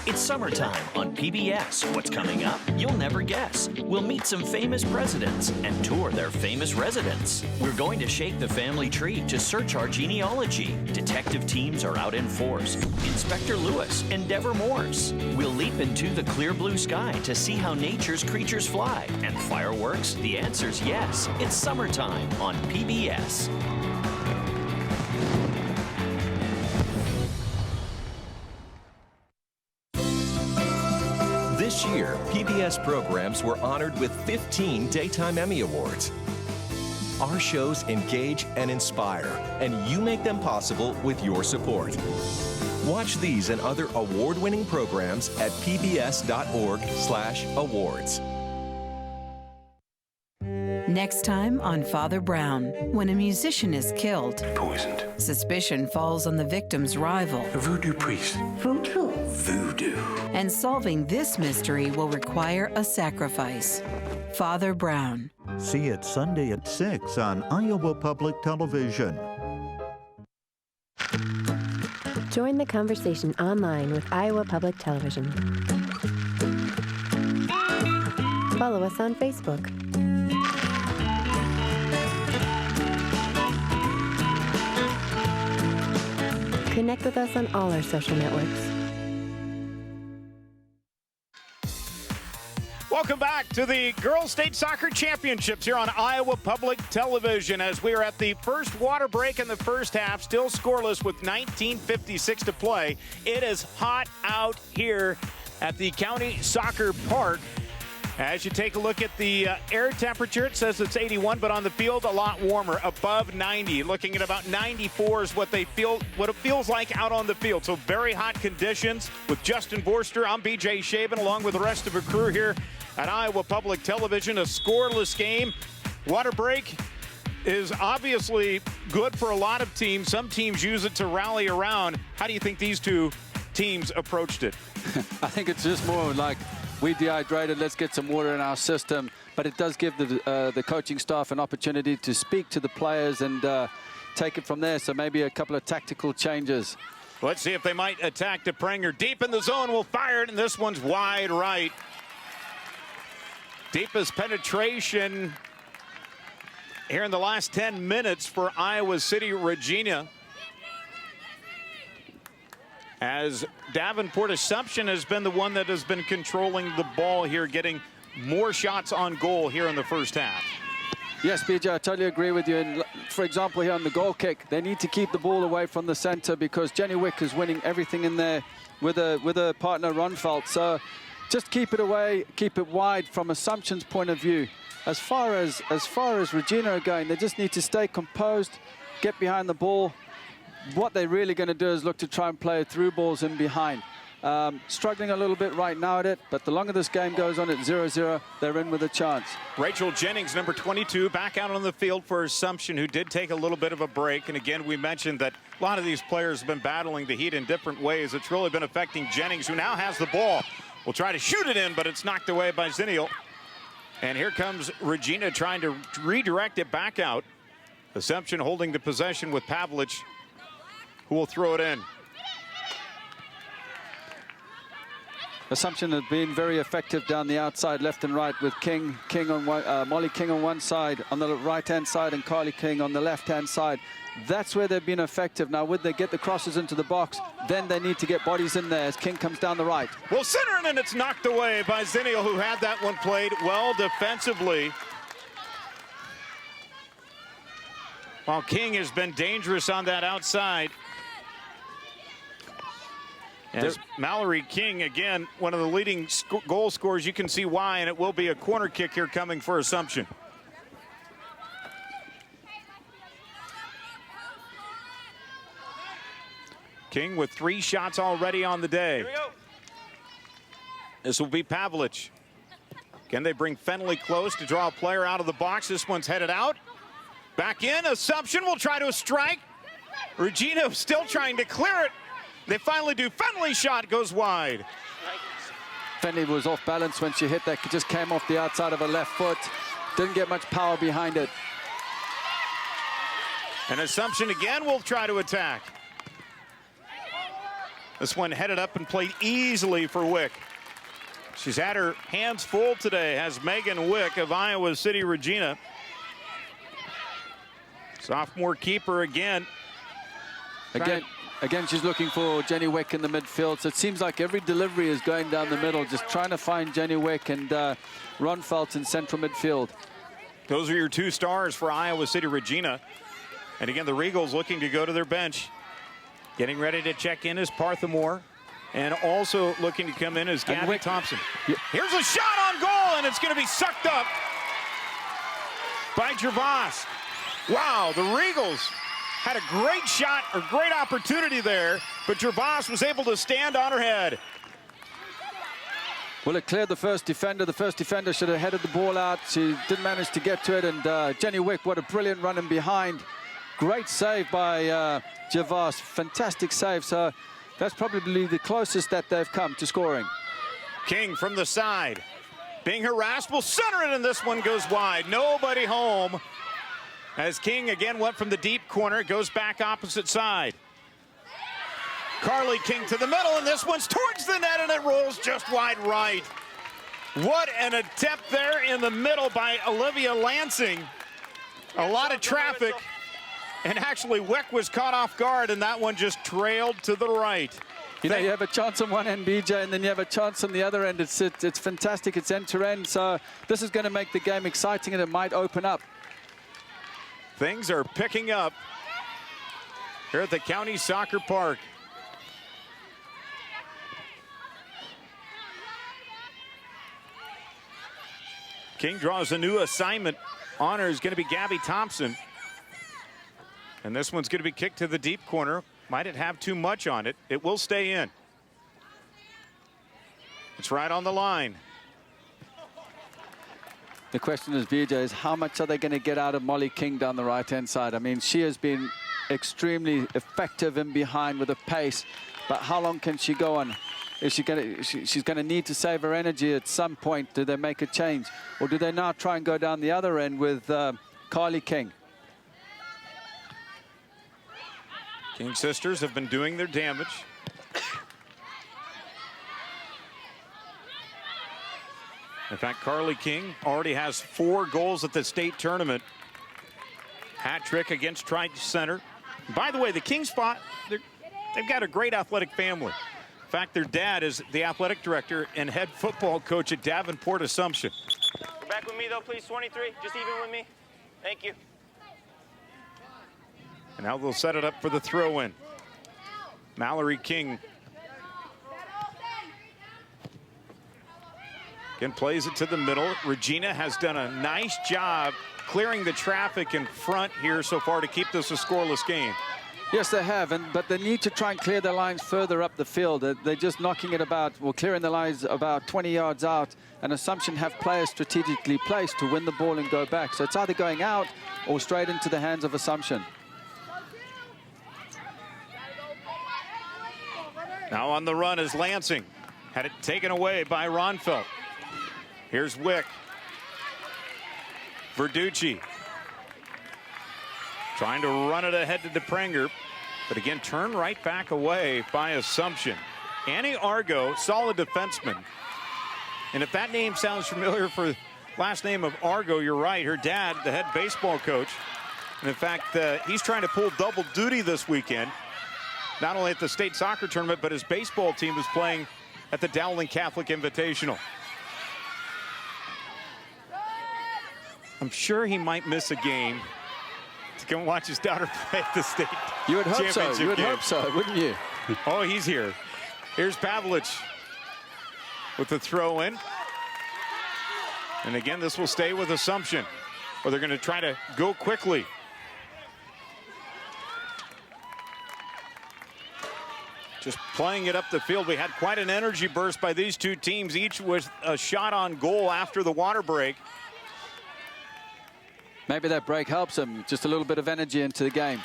Speaker 17: It's summertime on PBS. What's coming up? You'll never guess. We'll meet some famous presidents and tour their famous residents. We're going to shake the family tree to search our genealogy. Detective teams are out in force. Inspector Lewis and Dever Morse. We'll leap into the clear blue sky to see how nature's creatures fly. And fireworks? The answer's yes. It's summertime on PBS.
Speaker 18: This year, PBS programs were honored with 15 Daytime Emmy Awards. Our shows engage and inspire, and you make them possible with your support. Watch these and other award-winning programs at pbs.org/awards.
Speaker 19: Next time on Father Brown, when a musician is killed,
Speaker 12: Poisoned.
Speaker 19: suspicion falls on the victim's rival.
Speaker 12: A voodoo priest.
Speaker 19: Voodoo.
Speaker 12: Voodoo.
Speaker 19: And solving this mystery will require a sacrifice. Father Brown.
Speaker 16: See it Sunday at 6 on Iowa Public Television.
Speaker 20: Join the conversation online with Iowa Public Television. Follow us on Facebook. Connect with us on all our social networks.
Speaker 5: Welcome back to the Girls State Soccer Championships here on Iowa Public Television as we are at the first water break in the first half, still scoreless with 19:56 to play. It is hot out here at the County Soccer Park. As you take a look at the air temperature, it says it's 81, but on the field a lot warmer, above 90. Looking at about 94 is what it feels like out on the field. So very hot conditions with Justin Borster. I'm BJ Shaban along with the rest of the crew here at Iowa Public Television. A scoreless game. Water break is obviously good for a lot of teams. Some teams use it to rally around. How do you think these two teams approached it?
Speaker 6: I think it's just more like, we dehydrated, let's get some water in our system. But it does give the coaching staff an opportunity to speak to the players and take it from there. So maybe a couple of tactical changes.
Speaker 5: Let's see if they might attack to Pranger. Deep in the zone, will fire it, and this one's wide right. Deepest penetration here in the last 10 minutes for Iowa City Regina. As Davenport Assumption has been the one that has been controlling the ball here, getting more shots on goal here in the first half.
Speaker 6: Yes, BJ, I totally agree with you. And for example, here on the goal kick, they need to keep the ball away from the center because Jenny Wick is winning everything in there with a partner, Ronfalt. So just keep it away, keep it wide from Assumption's point of view. As far as Regina are going, they just need to stay composed, get behind the ball. What they're really going to do is look to try and play through balls in behind. Struggling a little bit right now at it, but the longer this game goes on at 0-0, they're in with a chance.
Speaker 5: Rachel Jennings, number 22, back out on the field for Assumption, who did take a little bit of a break. And again, we mentioned that a lot of these players have been battling the heat in different ways. It's really been affecting Jennings, who now has the ball. Will try to shoot it in, but it's knocked away by Zinniel. And here comes Regina trying to redirect it back out. Assumption holding the possession with Pavlich. who will throw it in.
Speaker 6: Assumption has been very effective down the outside, left and right, with King on one, Molly King on one side, on the right-hand side, and Carly King on the left-hand side. That's where they've been effective. Now, would they get the crosses into the box? Then they need to get bodies in there as King comes down the right.
Speaker 5: Well, centering, and it's knocked away by Zinnial, who had that one played well defensively. While King has been dangerous on that outside. As Mallory King, again, one of the leading goal scorers, you can see why, and it will be a corner kick here coming for Assumption. King with 3 shots already on the day.
Speaker 8: Here we go.
Speaker 5: This will be Pavlich. Can they bring Fenley close to draw a player out of the box? This one's headed out. Back in. Assumption will try to strike. Regina still trying to clear it. They finally do. Fenley's shot goes wide.
Speaker 6: Fenley was off balance when she hit that. Just came off the outside of her left foot. Didn't get much power behind it.
Speaker 5: And Assumption again will try to attack. This one headed up and played easily for Wick. She's had her hands full today, has Megan Wick of Iowa City Regina. Sophomore keeper again.
Speaker 6: Again, she's looking for Jenny Wick in the midfield. So it seems like every delivery is going down the middle, just trying to find Jenny Wick and Ron Feltz in central midfield.
Speaker 5: Those are your 2 stars for Iowa City Regina. And again, the Regals looking to go to their bench. Getting ready to check in is Parthamore. And also looking to come in is Gabby Thompson. Here's a shot on goal, and it's going to be sucked up by Gervais. Wow, the Regals had a great shot, or great opportunity there, but Gervais was able to stand on her head.
Speaker 6: Well, it cleared the first defender. The first defender should have headed the ball out. She didn't manage to get to it, and Jenny Wick, what a brilliant run in behind. Great save by Gervais. Fantastic save. So that's probably the closest that they've come to scoring.
Speaker 5: King from the side. Being harassed, will center it, and this one goes wide. Nobody home. As King again went from the deep corner, goes back opposite side. Carly King to the middle, and this one's towards the net, and it rolls just wide right. What an attempt there in the middle by Olivia Lansing. A lot of traffic, and actually Wick was caught off guard, and that one just trailed to the right.
Speaker 6: You know, you have a chance on one end, BJ, and then you have a chance on the other end. It's fantastic. It's end-to-end, so this is going to make the game exciting, and it might open up.
Speaker 5: Things are picking up here at the County Soccer Park. King draws a new assignment. Honor is going to be Gabby Thompson. And this one's going to be kicked to the deep corner. Might it have too much on it? It will stay in. It's right on the line.
Speaker 6: The question is, BJ, is how much are they going to get out of Molly King down the right-hand side? I mean, she has been extremely effective in behind with a pace, but how long can she go on? Is she going to? She's going to need to save her energy at some point. Do they make a change, or do they now try and go down the other end with Carly King?
Speaker 5: King sisters have been doing their damage. In fact, Carly King already has 4 goals at the state tournament. Hat trick against Triton Center. By the way, the King spot, they've got a great athletic family. In fact, their dad is the athletic director and head football coach at Davenport Assumption.
Speaker 8: Go back with me, though, please, 23. Just even with me. Thank you.
Speaker 5: And now they'll set it up for the throw-in. Mallory King again plays it to the middle. Regina has done a nice job clearing the traffic in front here so far to keep this a scoreless game.
Speaker 6: Yes, they have, but they need to try and clear their lines further up the field. They're just knocking it about, well, clearing the lines about 20 yards out, and Assumption have players strategically placed to win the ball and go back. So it's either going out or straight into the hands of Assumption.
Speaker 5: Now on the run is Lansing. Had it taken away by Ronfeld. Here's Wick. Verducci trying to run it ahead to DePrenger. But again, turn right back away by Assumption. Annie Argo, solid defenseman. And if that name sounds familiar for last name of Argo, you're right. Her dad, the head baseball coach. And in fact, he's trying to pull double duty this weekend. Not only at the state soccer tournament, but his baseball team is playing at the Dowling Catholic Invitational. I'm sure he might miss a game to come watch his daughter play at the state
Speaker 6: You would hope so.
Speaker 5: championship
Speaker 6: You would
Speaker 5: game.
Speaker 6: hope so, wouldn't you?
Speaker 5: Oh, he's here. Here's Pavlich with the throw in. And again, this will stay with Assumption, where they're going to try to go quickly. Just playing it up the field. We had quite an energy burst by these two teams, each with a shot on goal after the water break.
Speaker 6: Maybe that break helps them. Just a little bit of energy into the game.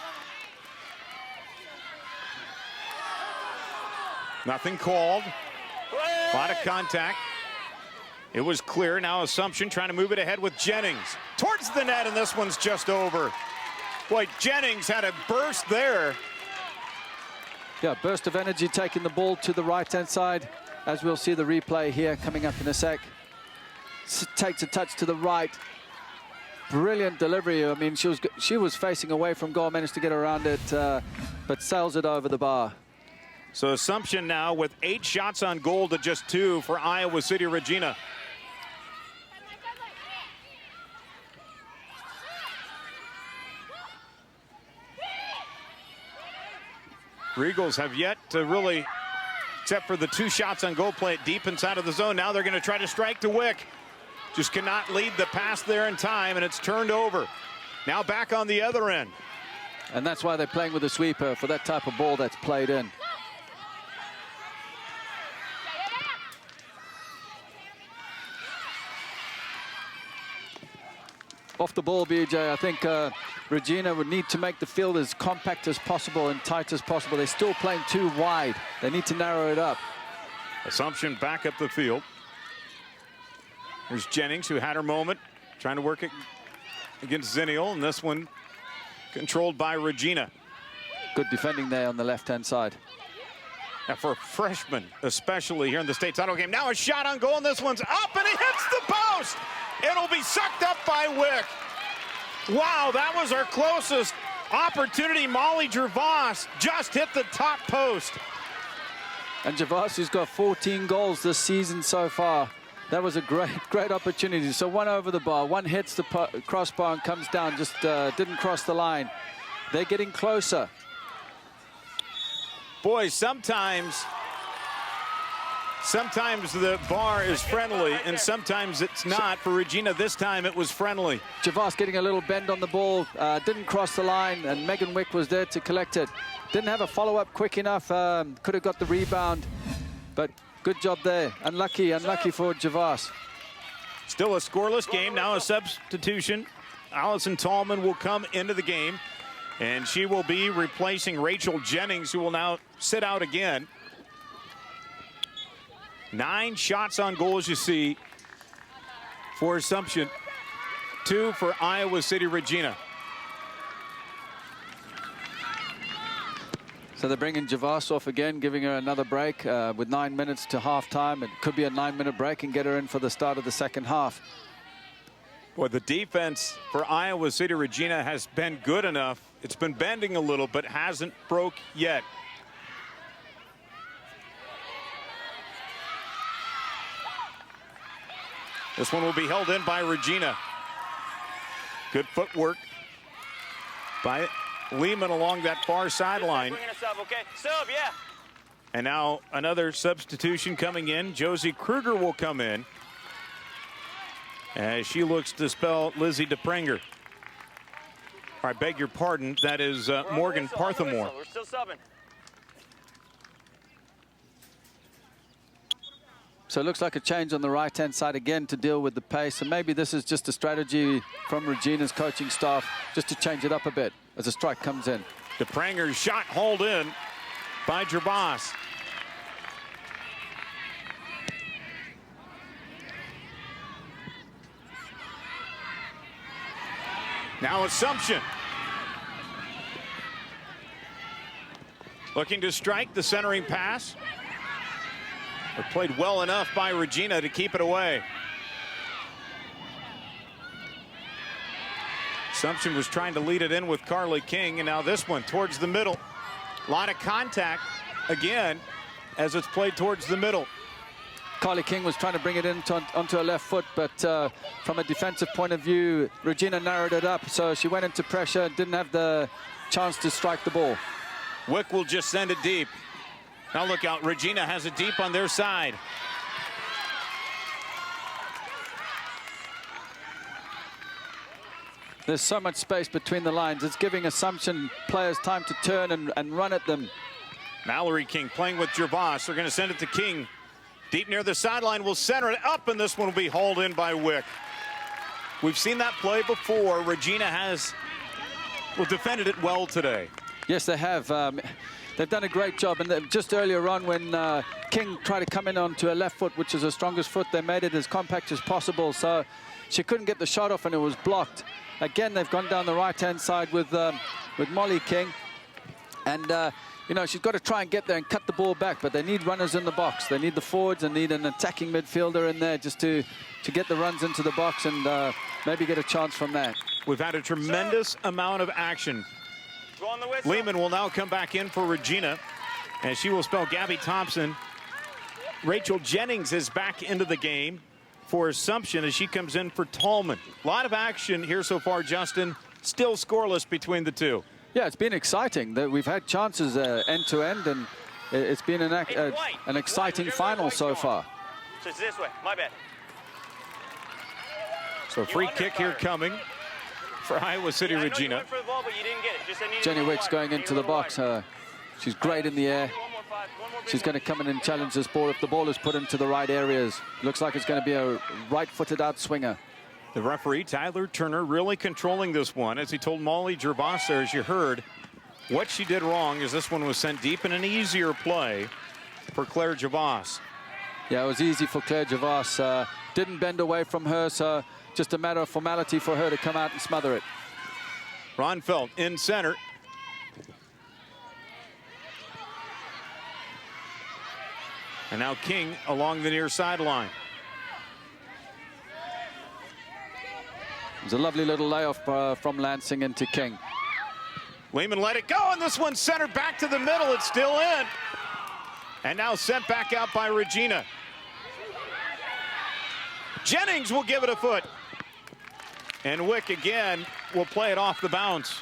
Speaker 5: Nothing called. A lot of contact. It was clear. Now Assumption trying to move it ahead with Jennings. Towards the net, and this one's just over. Boy, Jennings had a burst there.
Speaker 6: Yeah, burst of energy taking the ball to the right-hand side, as we'll see the replay here coming up in a sec. Takes a touch to the right. Brilliant delivery. I mean, she was facing away from goal, managed to get around it, but sails it over the bar.
Speaker 5: So Assumption now with 8 shots on goal to just 2 for Iowa City Regina. Regals have yet to really, except for the 2 shots on goal, play it deep inside of the zone. Now they're going to try to strike to Wick. Just cannot lead the pass there in time, and it's turned over. Now back on the other end.
Speaker 6: And that's why they're playing with a sweeper, for that type of ball that's played in. Off the ball, BJ, I think Regina would need to make the field as compact as possible and tight as possible. They're still playing too wide. They need to narrow it up.
Speaker 5: Assumption back up the field. Here's Jennings, who had her moment, trying to work it against Zinnial, and this one controlled by Regina.
Speaker 6: Good defending there on the left-hand side.
Speaker 5: Yeah, for a freshman, especially here in the state title game. Now a shot on goal, and this one's up, and it hits the post. It'll be sucked up by Wick. Wow, that was our closest opportunity. Molly Gervas just hit the top post.
Speaker 6: And Gervas, who's got 14 goals this season so far. That was a great opportunity. So one over the bar, one hits the crossbar and comes down, just didn't cross the line. They're getting closer.
Speaker 5: Boy, sometimes the bar is friendly and sometimes it's not. For Regina this time it was friendly.
Speaker 6: Gervas getting a little bend on the ball, didn't cross the line, and Megan Wick was there to collect it. Didn't have a follow-up quick enough, could have got the rebound, but good job there. Unlucky for Gervas.
Speaker 5: Still a scoreless game, now a substitution. Allison Tallman will come into the game, and she will be replacing Rachel Jennings, who will now sit out again. 9 shots on goal, as you see, for Assumption. 2 for Iowa City Regina.
Speaker 6: So they're bringing Gervas off again, giving her another break with 9 minutes to halftime. It could be a 9-minute break and get her in for the start of the second half.
Speaker 5: Boy, the defense for Iowa City Regina has been good enough. It's been bending a little, but hasn't broke yet. This one will be held in by Regina. Good footwork by Lehman along that far sideline.
Speaker 8: Okay? Sub, yeah.
Speaker 5: And now another substitution coming in. Josie Kruger will come in as she looks to spell Lizzie DePrenger. I beg your pardon, that is Morgan Parthamore.
Speaker 8: We're still subbing.
Speaker 6: So it looks like a change on the right-hand side again to deal with the pace. And maybe this is just a strategy from Regina's coaching staff just to change it up a bit as a strike comes in.
Speaker 5: DePrenger's shot hauled in by Gervas. Now Assumption. Looking to strike the centering pass. But played well enough by Regina to keep it away. Assumption was trying to lead it in with Carly King, and now this one towards the middle. A lot of contact again as it's played towards the middle.
Speaker 6: Carly King was trying to bring it in onto her left foot, but from a defensive point of view, Regina narrowed it up, so she went into pressure and didn't have the chance to strike the ball.
Speaker 5: Wick will just send it deep. Now look out, Regina has it deep on their side.
Speaker 6: There's so much space between the lines. It's giving Assumption players time to turn and run at them.
Speaker 5: Mallory King playing with Gervais. They're going to send it to King. Deep near the sideline, will center it up, and this one will be hauled in by Wick. We've seen that play before. Regina has defended it well today.
Speaker 6: Yes, they have. They've done a great job. And just earlier on, when King tried to come in onto her left foot, which is her strongest foot, they made it as compact as possible. So she couldn't get the shot off, and it was blocked. Again, they've gone down the right-hand side with Molly King. And, you know, she's got to try and get there and cut the ball back, but they need runners in the box. They need the forwards and need an attacking midfielder in there just to get the runs into the box and maybe get a chance from that.
Speaker 5: We've had a tremendous amount of action. Lehman will now come back in for Regina, and she will spell Gabby Thompson. Rachel Jennings is back into the game for Assumption as she comes in for Tallman. A lot of action here so far, Justin. Still scoreless between the two.
Speaker 6: Yeah, it's been exciting. We've had chances end to end, and it's been an exciting final so far.
Speaker 8: So it's this way, my bad.
Speaker 5: So free kick here coming for Iowa City Regina.
Speaker 8: For the ball, but you didn't get it. Just
Speaker 6: Jenny Wick's going into the box. She's great in the air. She's going to come in and challenge this ball if the ball is put into the right areas. Looks like it's going to be a right-footed out swinger.
Speaker 5: The referee, Tyler Turner, really controlling this one, as he told Molly Gervais there, as you heard, what she did wrong is this one was sent deep in an easier play for Claire Gervais.
Speaker 6: Yeah, it was easy for Claire Gervais. Didn't bend away from her, so just a matter of formality for her to come out and smother it.
Speaker 5: Ronfeld in center. And now King along the near sideline.
Speaker 6: It was a lovely little layoff from Lansing into King.
Speaker 5: Lehman let it go, and this one's centered back to the middle. It's still in. And now sent back out by Regina. Jennings will give it a foot. And Wick again will play it off the bounce.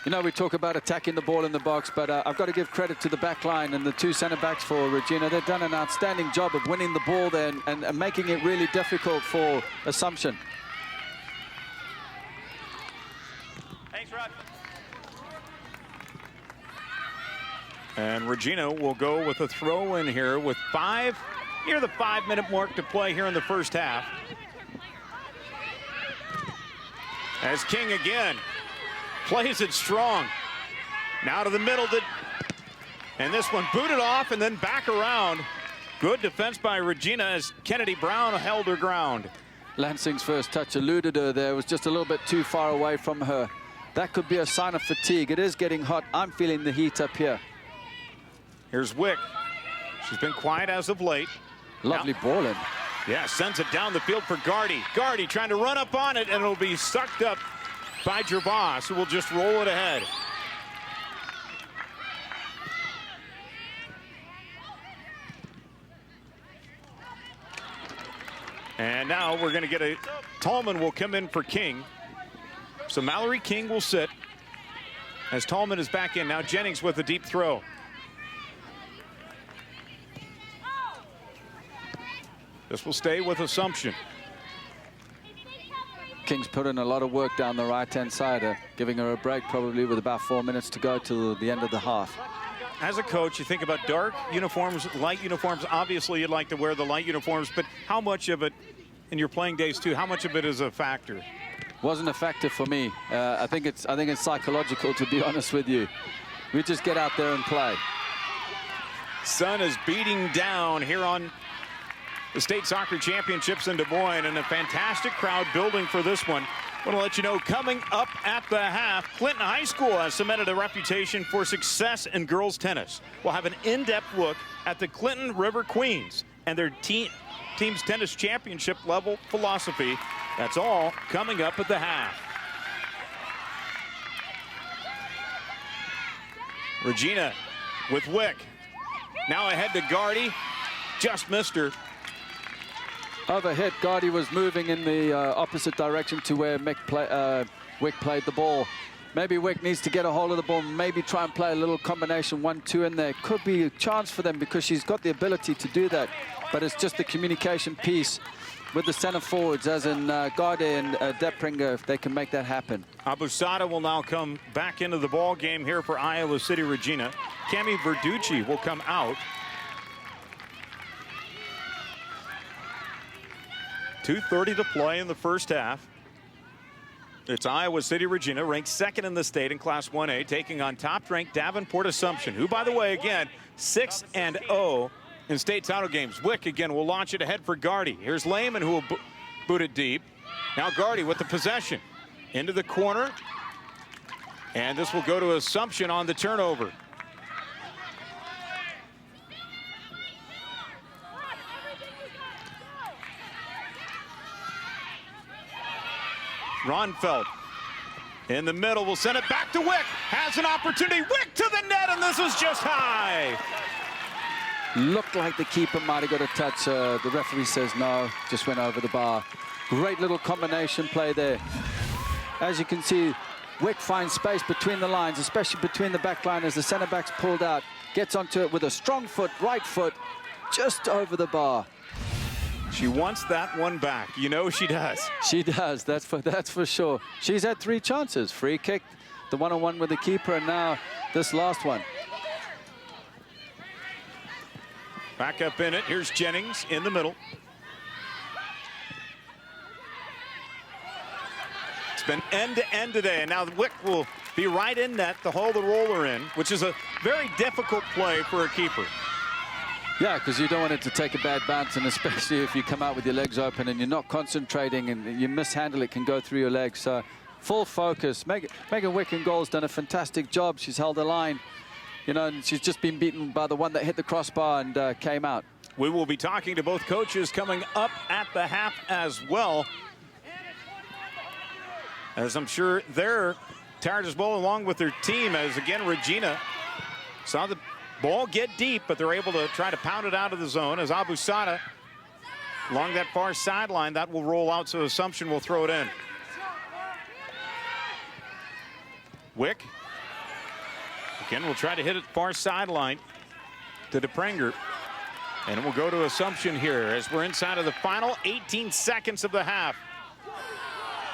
Speaker 6: You know, we talk about attacking the ball in the box, but I've got to give credit to the back line and the two center backs for Regina. They've done an outstanding job of winning the ball there and making it really difficult for Assumption.
Speaker 8: Thanks, Rod.
Speaker 5: And Regina will go with a throw in here with near the 5-minute mark to play here in the first half. As King again plays it strong. Now to the middle, and this one booted off and then back around. Good defense by Regina as Kennedy Brown held her ground.
Speaker 6: Lansing's first touch eluded her there. It was just a little bit too far away from her. That could be a sign of fatigue. It is getting hot. I'm feeling the heat up here.
Speaker 5: Here's Wick. She's been quiet as of late.
Speaker 6: Lovely ball in.
Speaker 5: Yeah, sends it down the field for Gardy. Gardy trying to run up on it, and it'll be sucked up by Gervais, who will just roll it ahead. And now we're going to get Tallman will come in for King. So Mallory King will sit as Tallman is back in. Now Jennings with a deep throw. This will stay with Assumption.
Speaker 6: King's put in a lot of work down the right-hand side, giving her a break probably with about 4 minutes to go till the end of the half.
Speaker 5: As a coach, you think about dark uniforms, light uniforms. Obviously, you'd like to wear the light uniforms, but how much of it, in your playing days too, how much of it is a factor?
Speaker 6: Wasn't a factor for me. I think it's psychological, to be honest with you. We just get out there and play.
Speaker 5: Sun is beating down here on the State Soccer Championships in Des Moines, and a fantastic crowd building for this one. Want to let you know, coming up at the half, Clinton High School has cemented a reputation for success in girls tennis. We'll have an in-depth look at the Clinton River Queens and their team's tennis championship level philosophy. That's all coming up at the half. Regina with Wick. Now ahead to Gardy. Just missed her.
Speaker 6: Overhit. Gardy was moving in the opposite direction to where Wick played the ball. Maybe Wick needs to get a hold of the ball, maybe try and play a little combination 1-2 in there. Could be a chance for them because she's got the ability to do that. But it's just the communication piece with the center forwards, as in Gardy and Depringer, if they can make that happen.
Speaker 5: Abusada will now come back into the ball game here for Iowa City Regina. Cami Verducci will come out. 2:30 to play in the first half. It's Iowa City Regina, ranked second in the state in Class 1A, taking on top-ranked Davenport Assumption, who, by the way, again, 6-0 in state title games. Wick again will launch it ahead for Gardy. Here's Lehman, who will boot it deep. Now Gardy with the possession into the corner, and this will go to Assumption on the turnover. Ronfeld in the middle will send it back to Wick. Has an opportunity. Wick to the net, and this is just high.
Speaker 6: Looked like the keeper might have got a touch. The referee says no, just went over the bar. Great little combination play there. As you can see, Wick finds space between the lines, especially between the back line as the center back's pulled out. Gets onto it with a strong foot, right foot, just over the bar.
Speaker 5: She wants that one back. You know she does.
Speaker 6: She does, that's for sure. She's had 3 chances. Free kick, the one-on-one with the keeper, and now this last one.
Speaker 5: Back up in it. Here's Jennings in the middle. It's been end-to-end today, and now Wick will be right in net to hold the roller in, which is a very difficult play for a keeper.
Speaker 6: Yeah, because you don't want it to take a bad bounce, and especially if you come out with your legs open and you're not concentrating and you mishandle it, can go through your legs. So full focus. Megan Wick in goal's done a fantastic job. She's held the line, you know, and she's just been beaten by the one that hit the crossbar and came out.
Speaker 5: We will be talking to both coaches coming up at the half as well, as I'm sure they're tired as well along with their team, as again Regina saw the ball get deep, but they're able to try to pound it out of the zone as Abusada along that far sideline. That will roll out, so Assumption will throw it in. Wick again will try to hit it far sideline to Depringer, and it will go to Assumption here as we're inside of the final 18 seconds of the half.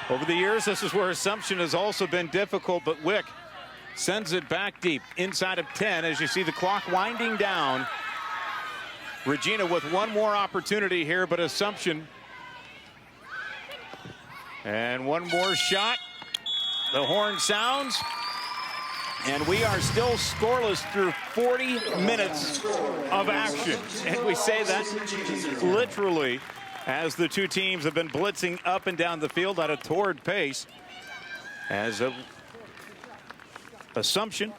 Speaker 5: Over the years, this is where Assumption has also been difficult, but Wick sends it back deep inside of 10 as you see the clock winding down. Regina with one more opportunity here, but Assumption. And one more shot. The horn sounds. And we are still scoreless through 40 minutes of action. And we say that literally as the two teams have been blitzing up and down the field at a torrid pace. As Assumption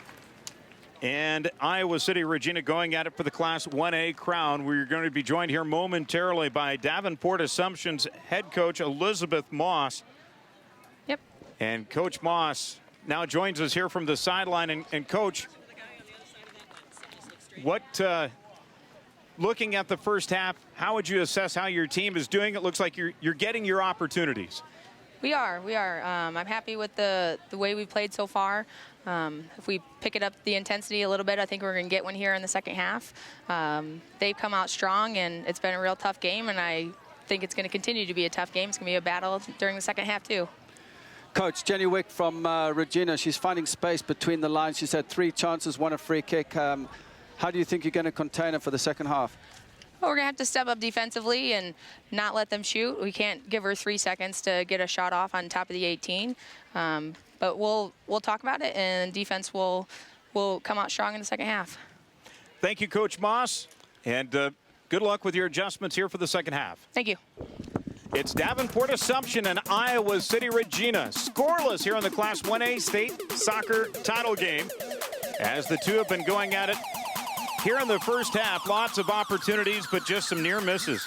Speaker 5: and Iowa City Regina going at it for the Class 1A crown. We're going to be joined here momentarily by Davenport Assumption's head coach Elizabeth Moss.
Speaker 21: Yep.
Speaker 5: And Coach Moss now joins us here from the sideline. And Coach, what looking at the first half, how would you assess how your team is doing? It looks like you're getting your opportunities.
Speaker 21: We are. I'm happy with the way we played so far. If we pick it up the intensity a little bit, I think we're going to get one here in the second half. They've come out strong, and it's been a real tough game, and I think it's going to continue to be a tough game. It's going to be a battle during the second half, too.
Speaker 6: Coach, Jenny Wick from Regina, she's finding space between the lines. She's had 3 chances, 1 a free kick. How do you think you're going to contain her for the second half?
Speaker 21: Well, we're going to have to step up defensively and not let them shoot. We can't give her 3 seconds to get a shot off on top of the 18. But we'll talk about it, and defense will come out strong in the second half.
Speaker 5: Thank you, Coach Moss, and good luck with your adjustments here for the second half.
Speaker 21: Thank you.
Speaker 5: It's Davenport Assumption and Iowa City Regina. Scoreless here in the Class 1A state soccer title game. As the two have been going at it here in the first half, lots of opportunities, but just some near misses.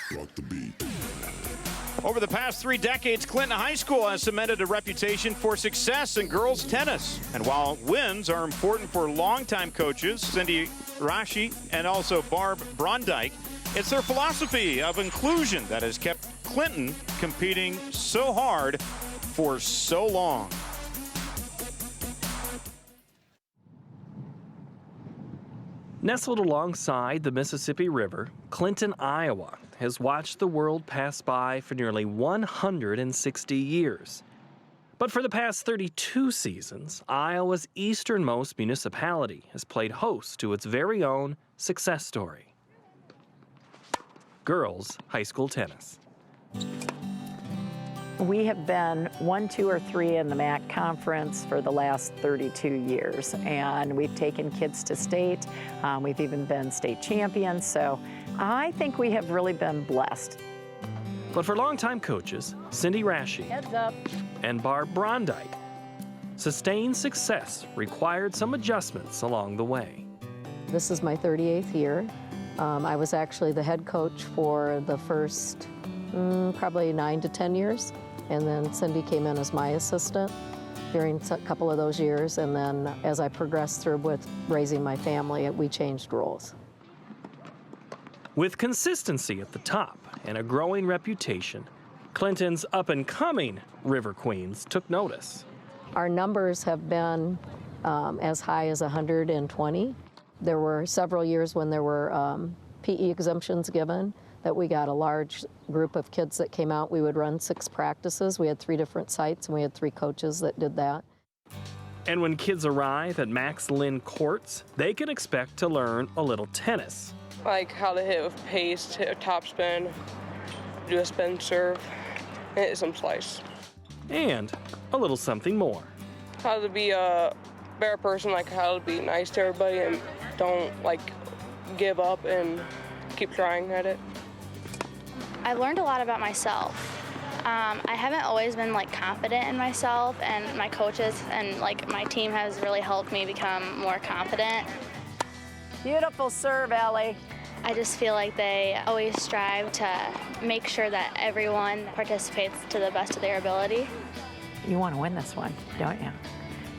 Speaker 5: Over the past 3 decades, Clinton High School has cemented a reputation for success in girls tennis. And while wins are important for longtime coaches, Cindy Rashi and also Barb Brondike, it's their philosophy of inclusion that has kept Clinton competing so hard for so long.
Speaker 1: Nestled alongside the Mississippi River, Clinton, Iowa has watched the world pass by for nearly 160 years. But for the past 32 seasons, Iowa's easternmost municipality has played host to its very own success story: girls' high school tennis.
Speaker 2: We have been 1, 2, or 3 in the MAC conference for the last 32 years, and we've taken kids to state. We've even been state champions, so I think we have really been blessed.
Speaker 1: But for longtime coaches, Cindy Rashi
Speaker 2: Heads up.
Speaker 1: and Barb Brondike, sustained success required some adjustments along the way.
Speaker 22: This is my 38th year. I was actually the head coach for the first probably 9 to 10 years. And then Cindy came in as my assistant during a couple of those years. And then as I progressed through with raising my family, we changed roles.
Speaker 1: With consistency at the top and a growing reputation, Clinton's up-and-coming River Queens took notice.
Speaker 22: Our numbers have been as high as 120. There were several years when there were PE exemptions given, that we got a large group of kids that came out. We would run 6 practices. We had 3 different sites, and we had 3 coaches that did that.
Speaker 1: And when kids arrive at Max Lynn Courts, they can expect to learn a little tennis.
Speaker 23: Like how to hit with pace, hit a top spin, do a spin serve, and hit some slice.
Speaker 1: And a little something more.
Speaker 23: How to be a better person, like how to be nice to everybody and don't give up and keep trying at it.
Speaker 24: I've learned a lot about myself. I haven't always been confident in myself, and my coaches and my team has really helped me become more confident.
Speaker 2: Beautiful serve, Ellie.
Speaker 24: I just feel like they always strive to make sure that everyone participates to the best of their ability.
Speaker 2: You want to win this one, don't you?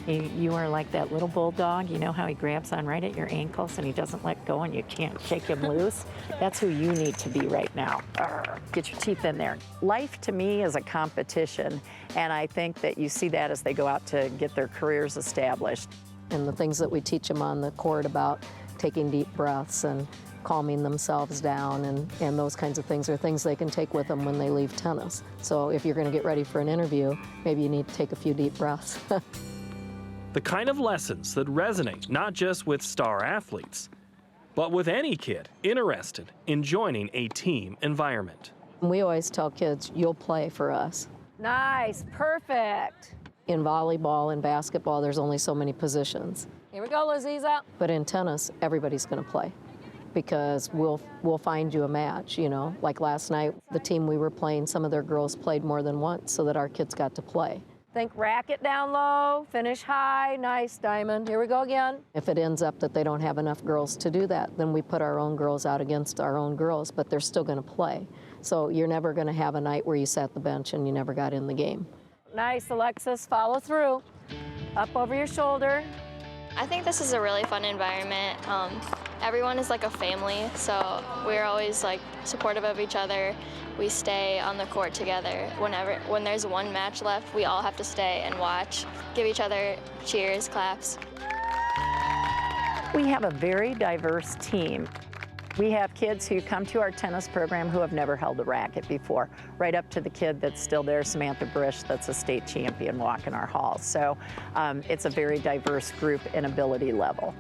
Speaker 2: You are like that little bulldog. You know how he grabs on right at your ankles and he doesn't let go and you can't shake him loose? That's who you need to be right now. Arr, get your teeth in there. Life to me is a competition, and I think that you see that as they go out to get their careers established.
Speaker 22: And the things that we teach them on the court about taking deep breaths and calming themselves down and those kinds of things are things they can take with them when they leave tennis. So if you're going to get ready for an interview, maybe you need to take a few deep breaths.
Speaker 1: The kind of lessons that resonate not just with star athletes, but with any kid interested in joining a team environment.
Speaker 22: We always tell kids, you'll play for us.
Speaker 2: Nice, perfect.
Speaker 22: In volleyball and basketball, there's only so many positions.
Speaker 2: Here we go, Laziza.
Speaker 22: But in tennis, everybody's going to play because we'll find you a match, you know. Like last night, the team we were playing, some of their girls played more than once so that our kids got to play.
Speaker 2: Think racket down low, finish high, nice, Diamond. Here we go again.
Speaker 22: If it ends up that they don't have enough girls to do that, then we put our own girls out against our own girls, but they're still going to play. So you're never going to have a night where you sat the bench and you never got in the game.
Speaker 2: Nice, Alexis, follow through. Up over your shoulder.
Speaker 24: I think this is a really fun environment. Everyone is like a family, so we're always supportive of each other. We stay on the court together. When there's one match left, we all have to stay and watch, give each other cheers, claps.
Speaker 2: We have a very diverse team. We have kids who come to our tennis program who have never held a racket before, right up to the kid that's still there, Samantha Brish, that's a state champion walking our halls. So it's a very diverse group in ability level.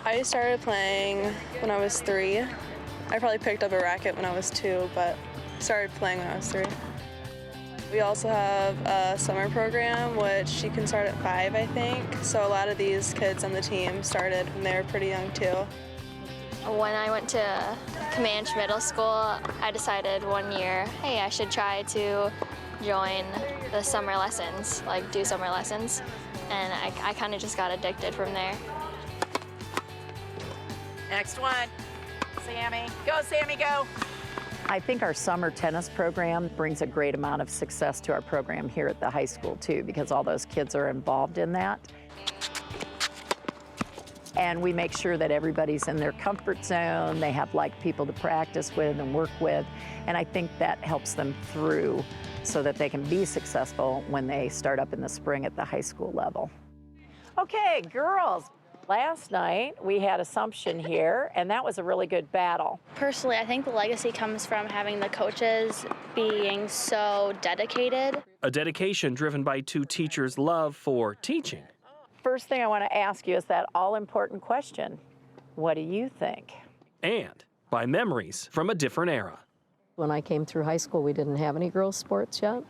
Speaker 23: I started playing when I was 3. I probably picked up a racket when I was 2, but started playing when I was 3. We also have a summer program, which you can start at 5, I think. So a lot of these kids on the team started when they were pretty young, too.
Speaker 24: When I went to Comanche Middle School, I decided one year, hey, I should try to join the summer lessons, like do summer lessons. And I kind of just got addicted from there.
Speaker 2: Next one. Sammy. Go, Sammy, go. I think our summer tennis program brings a great amount of success to our program here at the high school, too, because all those kids are involved in that. And we make sure that everybody's in their comfort zone. They have like people to practice with and work with. And I think that helps them through so that they can be successful when they start up in the spring at the high school level. Okay, girls. Last night we had Assumption here, and that was a really good battle.
Speaker 3: Personally, I think the legacy comes from having the coaches being so dedicated.
Speaker 1: A dedication driven by two teachers' love for teaching.
Speaker 2: First thing I want to ask you is that all-important question. What do you think?
Speaker 1: And by memories from a different era.
Speaker 22: When I came through high school, we didn't have any girls' sports yet.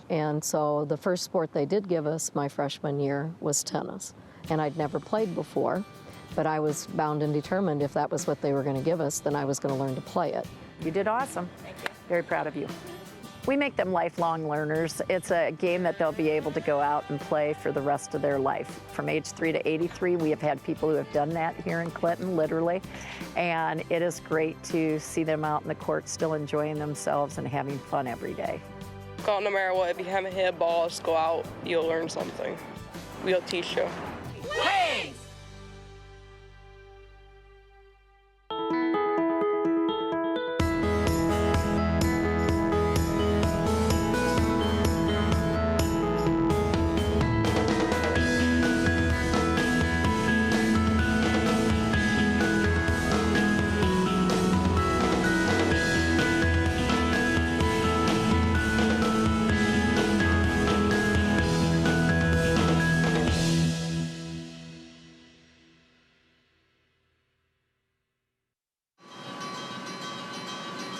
Speaker 22: And so the first sport they did give us my freshman year was tennis. And I'd never played before, but I was bound and determined if that was what they were going to give us, then I was going to learn to play it.
Speaker 2: You did awesome. Thank you. Very proud of you. We make them lifelong learners. It's a game that they'll be able to go out and play for the rest of their life. From age 3 to 83, we have had people who have done that here in Clinton, literally. And it is great to see them out in the court still enjoying themselves and having fun every day.
Speaker 23: No matter what, if you haven't hit a ball, just go out, you'll learn something. We'll teach you.
Speaker 11: Hey!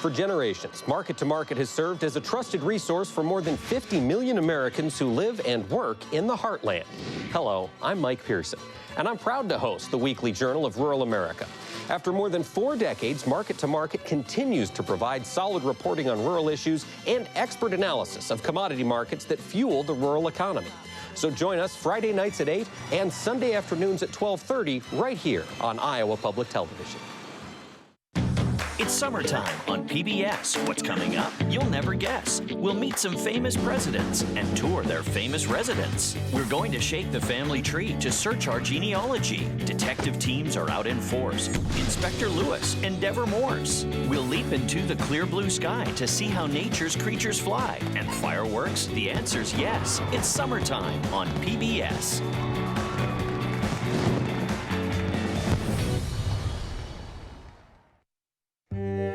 Speaker 18: For generations, Market to Market has served as a trusted resource for more than 50 million Americans who live and work in the heartland. Hello, I'm Mike Pearson, and I'm proud to host the Weekly Journal of Rural America. After more than 4 decades, Market to Market continues to provide solid reporting on rural issues and expert analysis of commodity markets that fuel the rural economy. So join us Friday nights at 8 and Sunday afternoons at 12:30 right here on Iowa Public Television.
Speaker 17: It's summertime on PBS. What's coming up? You'll never guess. We'll meet some famous presidents and tour their famous residents. We're going to shake the family tree to search our genealogy. Detective teams are out in force. Inspector Lewis and Dever Morse. We'll leap into the clear blue sky to see how nature's creatures fly. And fireworks? The answer's yes. It's summertime on PBS.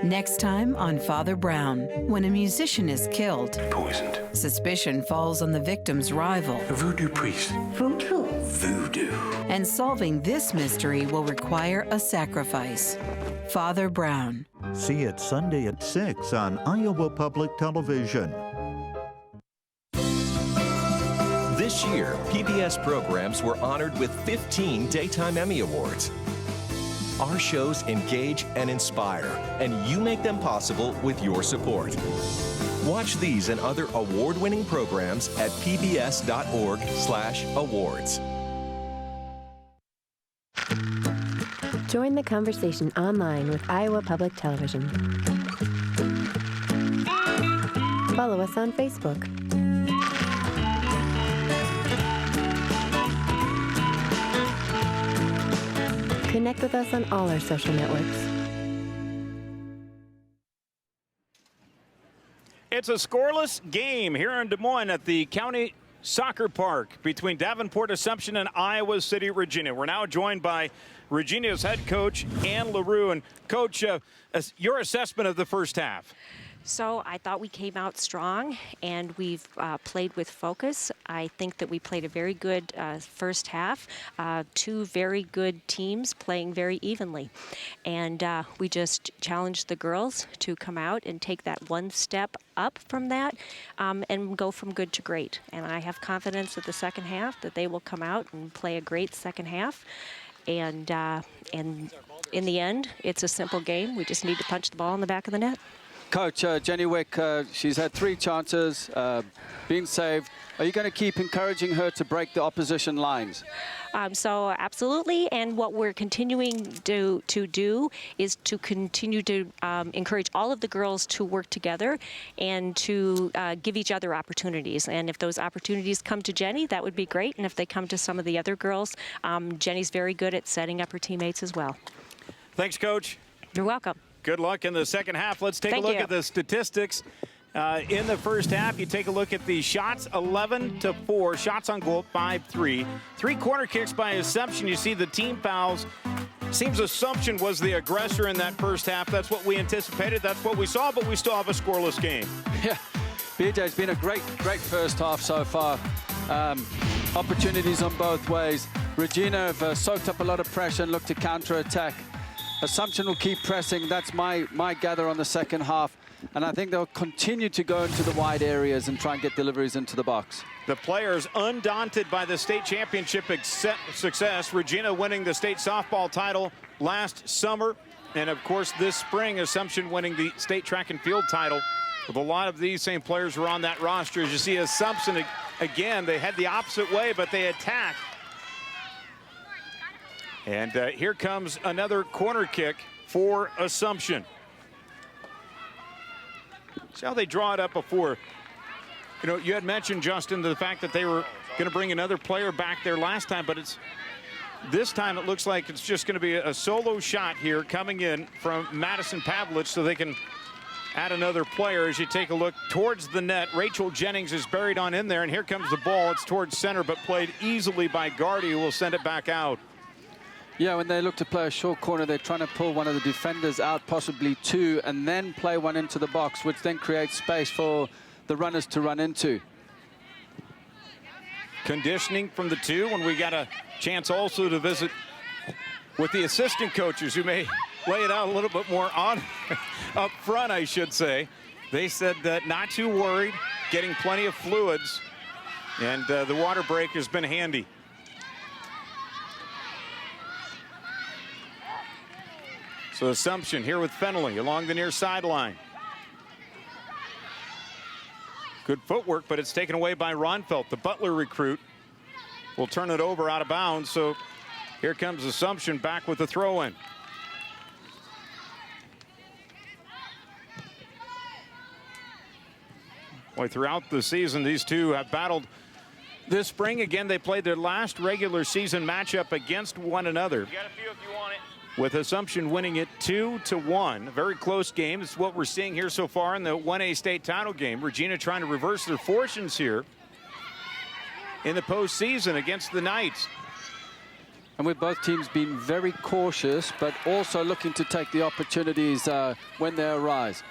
Speaker 19: Next time on Father Brown, when a musician is killed,
Speaker 4: poisoned,
Speaker 19: suspicion falls on the victim's rival.
Speaker 4: A voodoo priest.
Speaker 19: Voodoo.
Speaker 4: Voodoo.
Speaker 19: And solving this mystery will require a sacrifice. Father Brown.
Speaker 16: See it Sunday at 6 on Iowa Public Television.
Speaker 18: This year, PBS programs were honored with 15 Daytime Emmy Awards. Our shows engage and inspire, and you make them possible with your support. Watch these and other award-winning programs at pbs.org/awards.
Speaker 20: Join the conversation online with Iowa Public Television. Follow us on Facebook. Connect with us on all our social networks.
Speaker 5: It's a scoreless game here in Des Moines at the County Soccer Park between Davenport Assumption and Iowa City Regina. We're now joined by Regina's head coach, Ann LaRue. And Coach, your assessment of the first half.
Speaker 7: So I thought we came out strong, and we've played with focus. I think that we played a very good first half. 2 very good teams playing very evenly. And we just challenged the girls to come out and take that one step up from that and go from good to great. And I have confidence that the second half that they will come out and play a great second half and in the end, it's a simple game. We just need to punch the ball in the back of the net.
Speaker 6: Coach, Jenny Wick, she's had 3 chances, been saved. Are you going to keep encouraging her to break the opposition lines?
Speaker 7: So absolutely, and what we're continuing to do is to continue to encourage all of the girls to work together and to give each other opportunities. And if those opportunities come to Jenny, that would be great. And if they come to some of the other girls, Jenny's very good at setting up her teammates as well.
Speaker 5: Thanks, Coach.
Speaker 7: You're welcome.
Speaker 5: Good luck in the second half. Let's take a look at the statistics. In the first half, you take a look at the shots, 11-4. Shots on goal, 5-3. 3 corner kicks by Assumption. You see the team fouls. Seems Assumption was the aggressor in that first half. That's what we anticipated. That's what we saw, but we still have a scoreless game.
Speaker 6: Yeah, BJ's been a great first half so far. Opportunities on both ways. Regina have soaked up a lot of pressure and looked to counter-attack. Assumption will keep pressing. That's my gather on the second half. And I think they'll continue to go into the wide areas and try and get deliveries into the box.
Speaker 5: The players undaunted by the state championship success. Regina winning the state softball title last summer. And, of course, this spring, Assumption winning the state track and field title. With a lot of these same players were on that roster. As you see, Assumption, again, they head the opposite way, but they attack. And here comes another corner kick for Assumption. See how they draw it up before. You know, you had mentioned, Justin, the fact that they were going to bring another player back there last time, but this time it looks like it's just going to be a solo shot here coming in from Madison Pavlich, so they can add another player. As you take a look towards the net, Rachel Jennings is buried on in there, and here comes the ball. It's towards center, but played easily by Gardy, who will send it back out.
Speaker 6: Yeah, when they look to play a short corner, they're trying to pull one of the defenders out, possibly 2, and then play one into the box, which then creates space for the runners to run into.
Speaker 5: Conditioning from the 2 when we got a chance also to visit with the assistant coaches who may lay it out a little bit more on up front, I should say. They said that not too worried, getting plenty of fluids, and the water break has been handy. So Assumption here with Fennelly along the near sideline. Good footwork, but it's taken away by Ronfelt. The Butler recruit will turn it over out of bounds. So here comes Assumption back with the throw-in. Boy, throughout the season, these two have battled. This spring, again, they played their last regular season matchup against one another.
Speaker 8: You got a few if you want it.
Speaker 5: With Assumption winning it 2-1. A very close game. It's what we're seeing here so far in the 1A state title game. Regina trying to reverse their fortunes here in the postseason against the Knights.
Speaker 6: And with both teams being very cautious, but also looking to take the opportunities when they arise.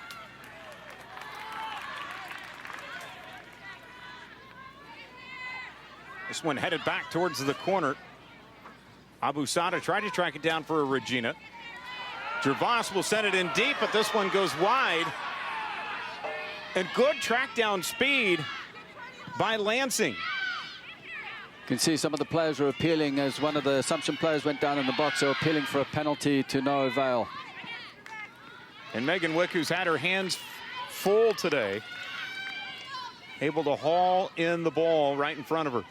Speaker 5: This one headed back towards the corner. Abusada tried to track it down for Regina. Gervas will send it in deep, but this one goes wide. And good track down speed by Lansing.
Speaker 6: You can see some of the players are appealing as one of the Assumption players went down in the box. They're appealing for a penalty to no avail.
Speaker 5: And Megan Wick, who's had her hands full today, able to haul in the ball right in front of her.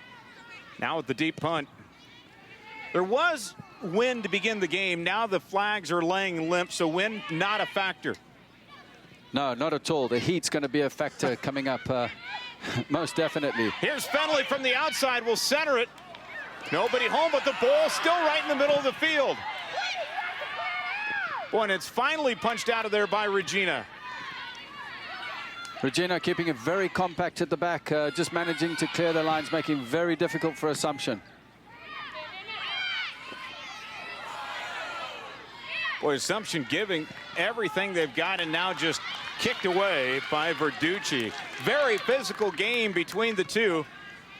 Speaker 5: Now with the deep punt. There was wind to begin the game. Now the flags are laying limp, so wind not a factor.
Speaker 6: No, not at all. The heat's going to be a factor coming up, most definitely.
Speaker 5: Here's Fennelly from the outside. Will center it. Nobody home, but the ball still right in the middle of the field. Boy, and it's finally punched out of there by Regina.
Speaker 6: Regina keeping it very compact at the back, just managing to clear the lines, making it very difficult for Assumption.
Speaker 5: Boy, Assumption giving everything they've got and now just kicked away by Verducci. Very physical game between the two.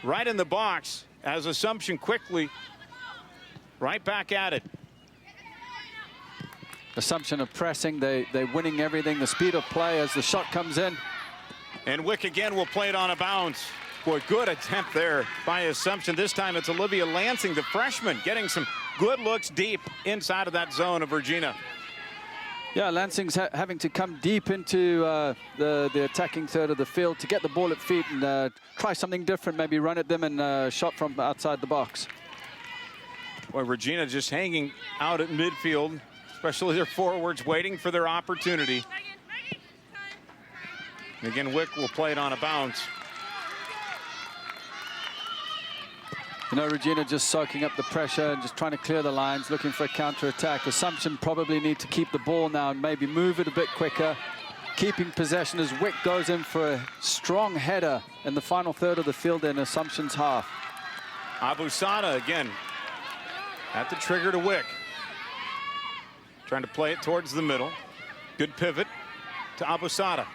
Speaker 5: Right in the box as Assumption quickly right back at it.
Speaker 6: Assumption of pressing, they're winning everything. The speed of play as the shot comes in.
Speaker 5: And Wick again will play it on a bounce. Boy, good attempt there by Assumption. This time it's Olivia Lansing, the freshman, getting some good looks deep inside of that zone of Regina.
Speaker 6: Yeah, Lansing's having to come deep into the attacking third of the field to get the ball at feet and try something different, maybe run at them and shot from outside the box.
Speaker 5: Boy, Regina just hanging out at midfield, especially their forwards waiting for their opportunity. And again, Wick will play it on a bounce.
Speaker 6: You know, Regina just soaking up the pressure and just trying to clear the lines, looking for a counter-attack. Assumption probably need to keep the ball now and maybe move it a bit quicker. Keeping possession as Wick goes in for a strong header in the final third of the field in Assumption's half.
Speaker 5: Abusada again at the trigger to Wick. Trying to play it towards the middle. Good pivot to Abusada.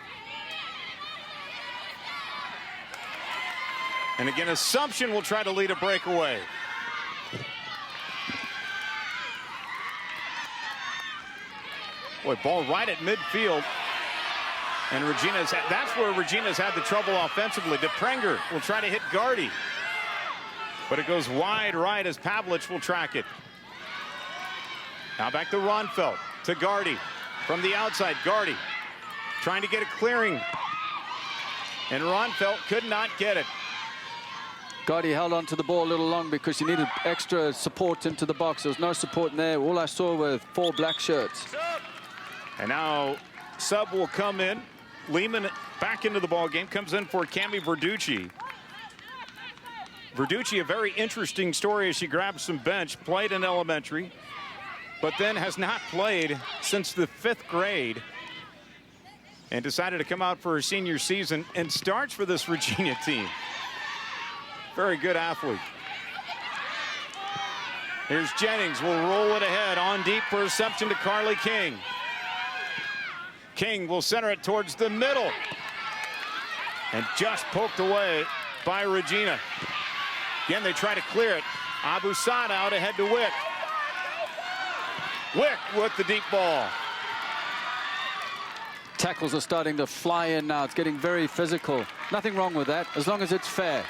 Speaker 5: And again, Assumption will try to lead a breakaway. Boy, ball right at midfield. And that's where Regina's had the trouble offensively. DePrenger will try to hit Gardy. But it goes wide right as Pavlich will track it. Now back to Ronfeld, to Gardy. From the outside, Gardy trying to get a clearing. And Ronfeld could not get it.
Speaker 6: Gardy held on to the ball a little long because she needed extra support into the box. There was no support in there. All I saw were 4 black shirts.
Speaker 5: And now sub will come in. Lehman back into the ball game. Comes in for Cami Verducci. Verducci, a very interesting story as she grabs some bench. Played in elementary, but then has not played since the 5th grade. And decided to come out for her senior season and starts for this Regina team. Very good athlete. Here's Jennings, will roll it ahead on deep for Assumption to Carly King. King will center it towards the middle. And just poked away by Regina. Again, they try to clear it. Abusada out ahead to Wick. Wick with the deep ball.
Speaker 6: Tackles are starting to fly in now. It's getting very physical. Nothing wrong with that, as long as it's fair.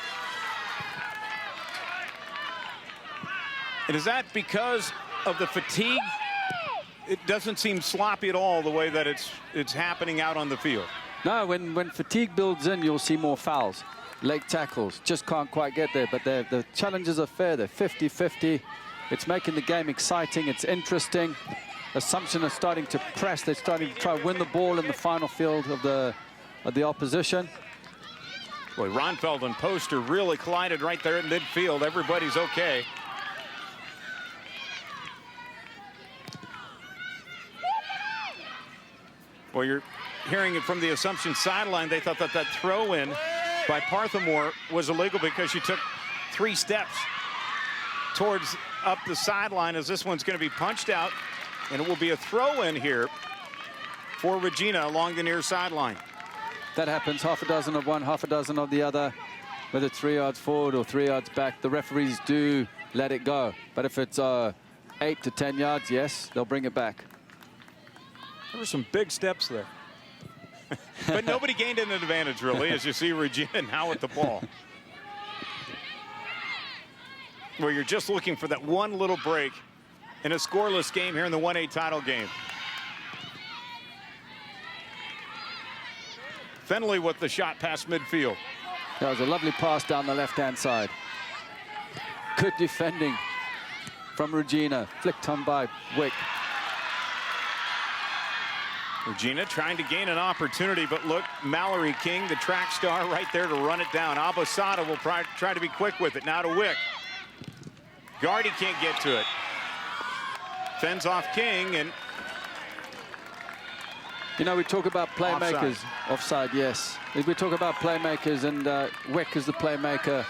Speaker 5: And is that because of the fatigue? It doesn't seem sloppy at all the way that it's happening out on the field.
Speaker 6: No, when fatigue builds in, you'll see more fouls. Late tackles, just can't quite get there. But the challenges are fair. They're 50-50. It's making the game exciting. It's interesting. Assumption are starting to press. They're starting to try to win the ball in the final field of the opposition.
Speaker 5: Boy, Ronfeld and Poster really collided right there at midfield. Everybody's okay. Well, you're hearing it from the Assumption sideline. They thought that throw-in by Parthamore was illegal because she took 3 steps towards up the sideline, as this one's going to be punched out, and it will be a throw-in here for Regina along the near sideline.
Speaker 6: That happens, half a dozen of one, half a dozen of the other, whether 3 yards forward or 3 yards back. The referees do let it go, but if it's 8 to 10 yards, yes, they'll bring it back.
Speaker 5: There were some big steps there. But nobody gained an advantage, really, as you see Regina now with the ball. Where you're just looking for that one little break in a scoreless game here in the 1A title game. Fenley with the shot past midfield.
Speaker 6: That was a lovely pass down the left-hand side. Good defending from Regina. Flicked on by Wick.
Speaker 5: Regina trying to gain an opportunity, but look, Mallory King, the track star, right there to run it down. Abusada will try to be quick with it. Now to Wick. Gardy can't get to it. Fends off King, and
Speaker 6: you know, we talk about playmakers. Offside, yes. We talk about playmakers, and Wick is the playmaker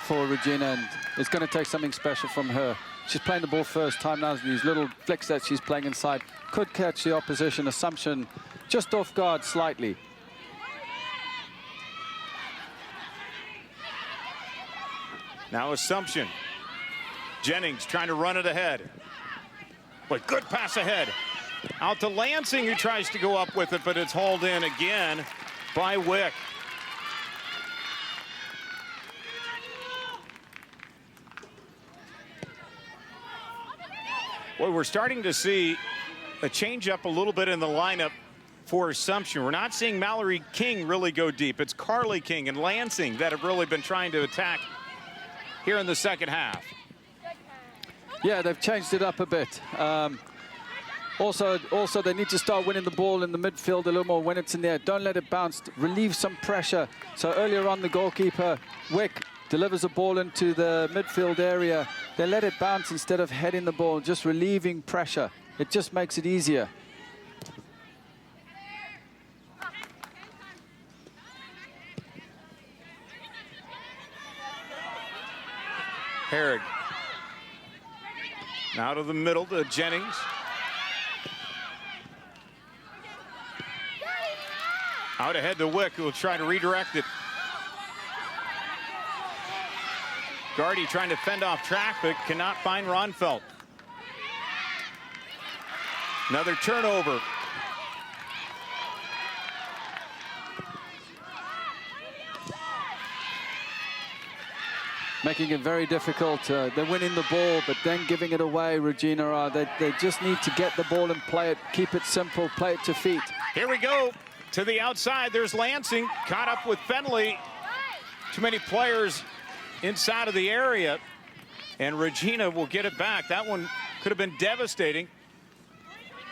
Speaker 6: for Regina, and it's going to take something special from her. She's playing the ball first time now. These little flicks that she's playing inside could catch the opposition. Assumption just off guard slightly.
Speaker 5: Now Assumption. Jennings trying to run it ahead. But good pass ahead. Out to Lansing, who tries to go up with it, but it's hauled in again by Wick. Boy, we're starting to see a change up a little bit in the lineup for Assumption. We're not seeing Mallory King really go deep. It's Carly King and Lansing that have really been trying to attack here in the second half.
Speaker 6: Yeah, they've changed it up a bit. Also, they need to start winning the ball in the midfield a little more when it's in the air. Don't let it bounce. Relieve some pressure. So earlier on, the goalkeeper, Wick, delivers a ball into the midfield area. They let it bounce instead of heading the ball, just relieving pressure. It just makes it easier.
Speaker 5: Herrig. Now to the middle to Jennings. Out ahead to Wick, who will try to redirect it. Gardy trying to fend off traffic, cannot find Ronfelt. Another turnover.
Speaker 6: Making it very difficult. They're winning the ball, but then giving it away, Regina. They just need to get the ball and play it, keep it simple, play it to feet.
Speaker 5: Here we go to the outside. There's Lansing, caught up with Fenley. Too many players inside of the area, and Regina will get it back. That one could have been devastating,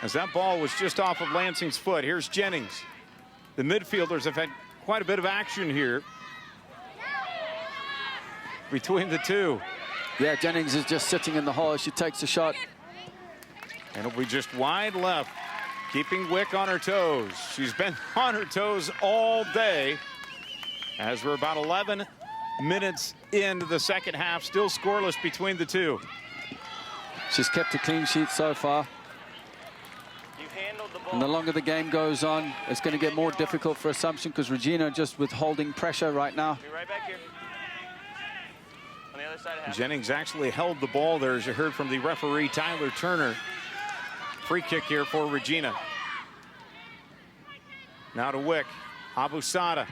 Speaker 5: as that ball was just off of Lansing's foot. Here's Jennings. The midfielders have had quite a bit of action here between the two.
Speaker 6: Yeah, Jennings is just sitting in the hole as she takes a shot.
Speaker 5: And it'll be just wide left, keeping Wick on her toes. She's been on her toes all day, as we're about 11 minutes into the second half, still scoreless between the two.
Speaker 6: She's kept a clean sheet so far. And the longer the game goes on, it's going to get more difficult for Assumption, because Regina just withholding pressure right now.
Speaker 8: Be right back here. On the other side of half.
Speaker 5: Jennings actually held the ball there, as you heard from the referee, Tyler Turner. Free kick here for Regina. Now to Wick. Abusada.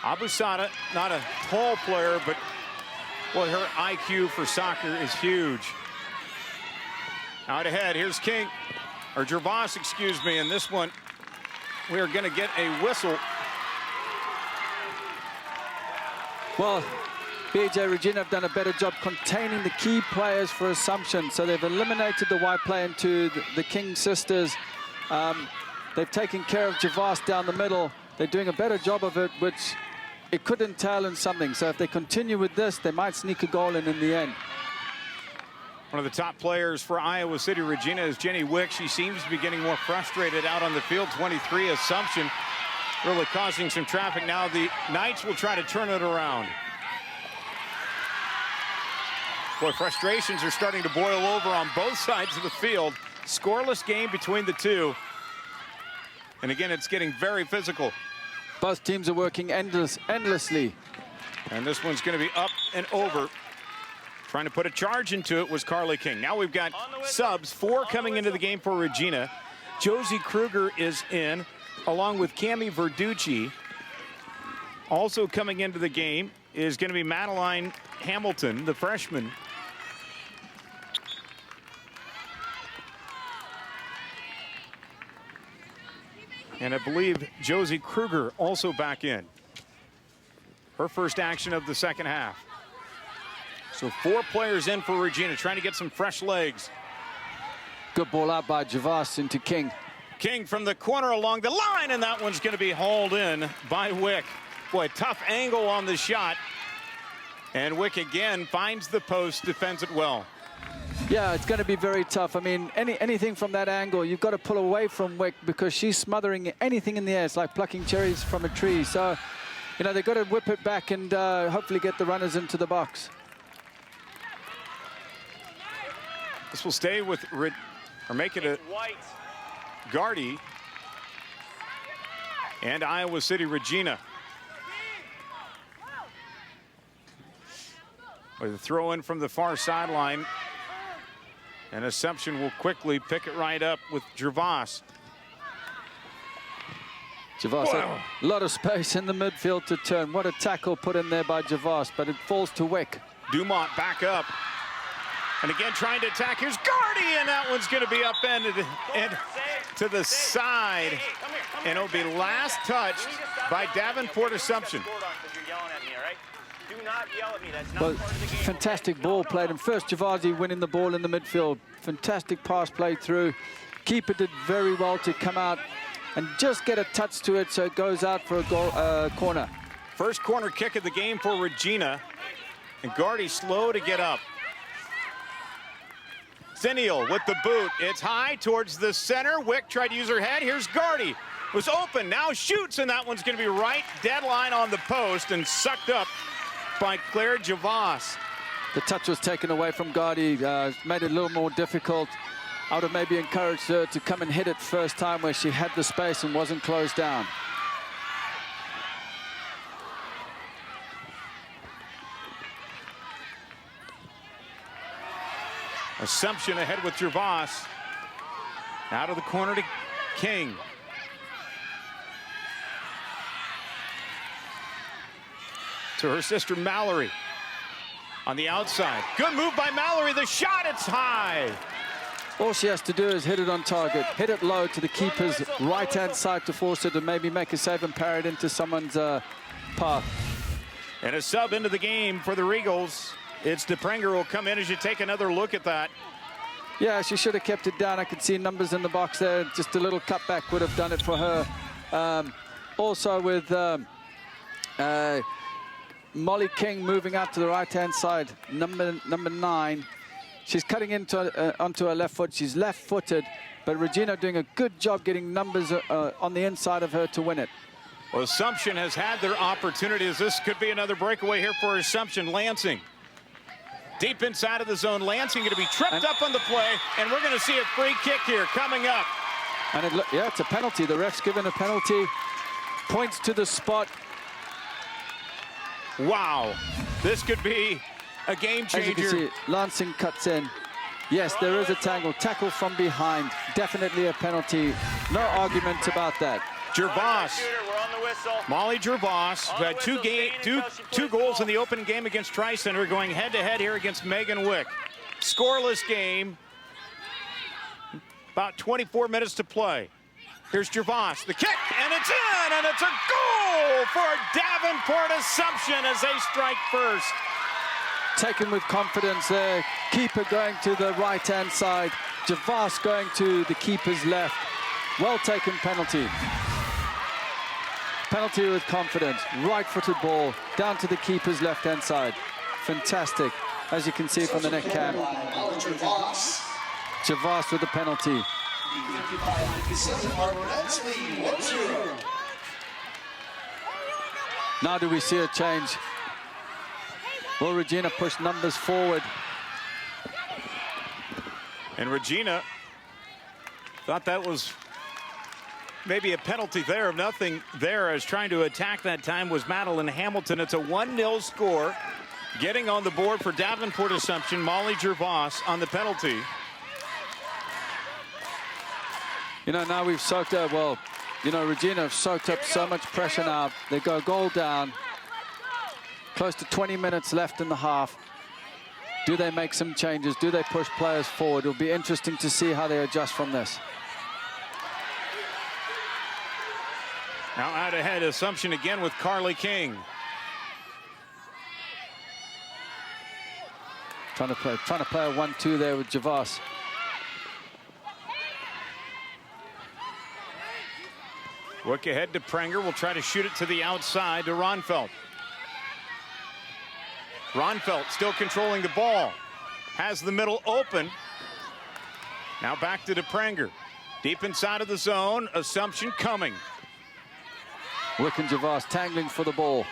Speaker 5: Abusada, not a tall player, but well, her IQ for soccer is huge. Out ahead, here's King, or Gervas, excuse me, and this one, we are going to get a whistle.
Speaker 6: Well, BJ Regina have done a better job containing the key players for Assumption. So they've eliminated the white player into the King sisters. They've taken care of Gervas down the middle. They're doing a better job of it, which it could entail in something. So if they continue with this, they might sneak a goal in the end.
Speaker 5: One of the top players for Iowa City Regina is Jenny Wick. She seems to be getting more frustrated out on the field. 23, Assumption really causing some traffic. Now the Knights will try to turn it around. Boy, frustrations are starting to boil over on both sides of the field. Scoreless game between the two. And again, it's getting very physical.
Speaker 6: Both teams are working endlessly.
Speaker 5: And this one's going to be up and over. Trying to put a charge into it was Carly King. Now we've got subs, 4 coming into the game for Regina. Josie Kruger is in, along with Cami Verducci. Also coming into the game is going to be Madeline Hamilton, the freshman. And I believe Josie Kruger also back in. Her first action of the second half. So 4 players in for Regina, trying to get some fresh legs.
Speaker 6: Good ball out by Gervas into King.
Speaker 5: King from the corner along the line, and that one's going to be hauled in by Wick. Boy, tough angle on the shot. And Wick again finds the post, defends it well.
Speaker 6: Yeah, it's going to be very tough. I mean, anything from that angle, you've got to pull away from Wick, because she's smothering anything in the air. It's like plucking cherries from a tree. So, you know, they've got to whip it back and hopefully get the runners into the box.
Speaker 5: This will stay with, or make it a Gardy and Iowa City Regina. With a throw in from the far sideline. And Assumption will quickly pick it right up with Gervas.
Speaker 6: Gervas had a lot of space in the midfield to turn. What a tackle put in there by Gervas, but it falls to Wick.
Speaker 5: Dumont back up. And again, trying to attack. Here's Gardy, and that one's going to be upended and to the side. And it'll be last touched by Davenport Assumption.
Speaker 6: Well, fantastic ball played, and first Javasi winning the ball in the midfield. Fantastic pass played through. Keeper did very well to come out and just get a touch to it so it goes out for a goal, corner.
Speaker 5: First corner kick of the game for Regina. And Gardy slow to get up. Zennial with the boot. It's high towards the center. Wick tried to use her head. Here's Gardy. Was open, now shoots, and that one's going to be right deadline on the post and sucked up by Claire Javas.
Speaker 6: The touch was taken away from Gardy, made it a little more difficult. I would have maybe encouraged her to come and hit it first time where she had the space and wasn't closed down.
Speaker 5: Assumption ahead with Javas. Out of the corner to King. To her sister Mallory. On the outside. Good move by Mallory. The shot, it's high.
Speaker 6: All she has to do is hit it on target, hit it low to the keeper's right-hand side to force her to maybe make a save and parry it into someone's path.
Speaker 5: And a sub into the game for the Regals. It's DePrenger will come in as you take another look at that.
Speaker 6: Yeah, she should have kept it down. I could see numbers in the box there. Just a little cutback would have done it for her. Also with Molly King moving out to the right-hand side, number 9. She's cutting into onto her left foot. She's left-footed, but Regina doing a good job getting numbers on the inside of her to win it.
Speaker 5: Well, Assumption has had their opportunities. This could be another breakaway here for Assumption. Lansing. Deep inside of the zone. Lansing going to be tripped up on the play, and we're going to see a free kick here coming up.
Speaker 6: And yeah, it's a penalty. The ref's given a penalty. Points to the spot.
Speaker 5: Wow. This could be a game changer.
Speaker 6: As you can see, Lansing cuts in. Yes, there is a tangle. Tackle from behind. Definitely a penalty. No argument about that.
Speaker 5: Gervas. Molly Gervas, who had two goals in the opening game against Tri-Center, going head-to-head here against Megan Wick. Scoreless game. About 24 minutes to play. Here's Gervas, the kick, and it's in, and it's a goal for Davenport Assumption as they strike first.
Speaker 6: Taken with confidence there. Keeper going to the right-hand side. Gervas going to the keeper's left. Well taken penalty. Penalty with confidence. Right-footed ball down to the keeper's left-hand side. Fantastic, as you can see from the net cam. Gervas with the penalty. Now do we see a change? Will Regina push numbers forward?
Speaker 5: And Regina thought that was maybe a penalty there. Nothing there, as trying to attack that time was Madeline Hamilton. It's a 1-0 score. Getting on the board for Davenport Assumption, Molly Gervas on the penalty.
Speaker 6: You know, now we've soaked up, well, you know, Regina have soaked up so much pressure now. They go goal down. Close to 20 minutes left in the half. Do they make some changes? Do they push players forward? It'll be interesting to see how they adjust from this.
Speaker 5: Now out ahead, Assumption again with Carly King.
Speaker 6: Trying to play a 1-2 there with Gervas.
Speaker 5: Look ahead to Prenger. Will try to shoot it to the outside to Ronfeld. Ronfeld still controlling the ball. Has the middle open. Now back to DePrenger. Deep inside of the zone. Assumption coming.
Speaker 6: Wick and Gervas tangling for the ball.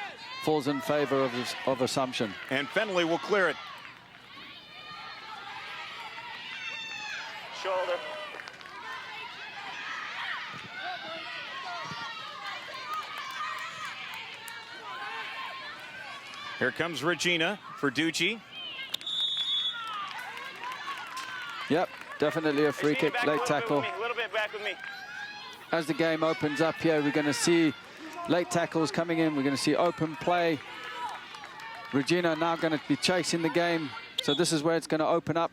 Speaker 6: Falls in favor of Assumption.
Speaker 5: And Fenley will clear it.
Speaker 8: Shoulder.
Speaker 5: Here comes Regina for Ducci.
Speaker 6: Yep, definitely a free kick, late tackle.
Speaker 8: A little bit back with me.
Speaker 6: As the game opens up here, we're going to see late tackles coming in. We're going to see open play. Regina now going to be chasing the game. So this is where it's going to open up.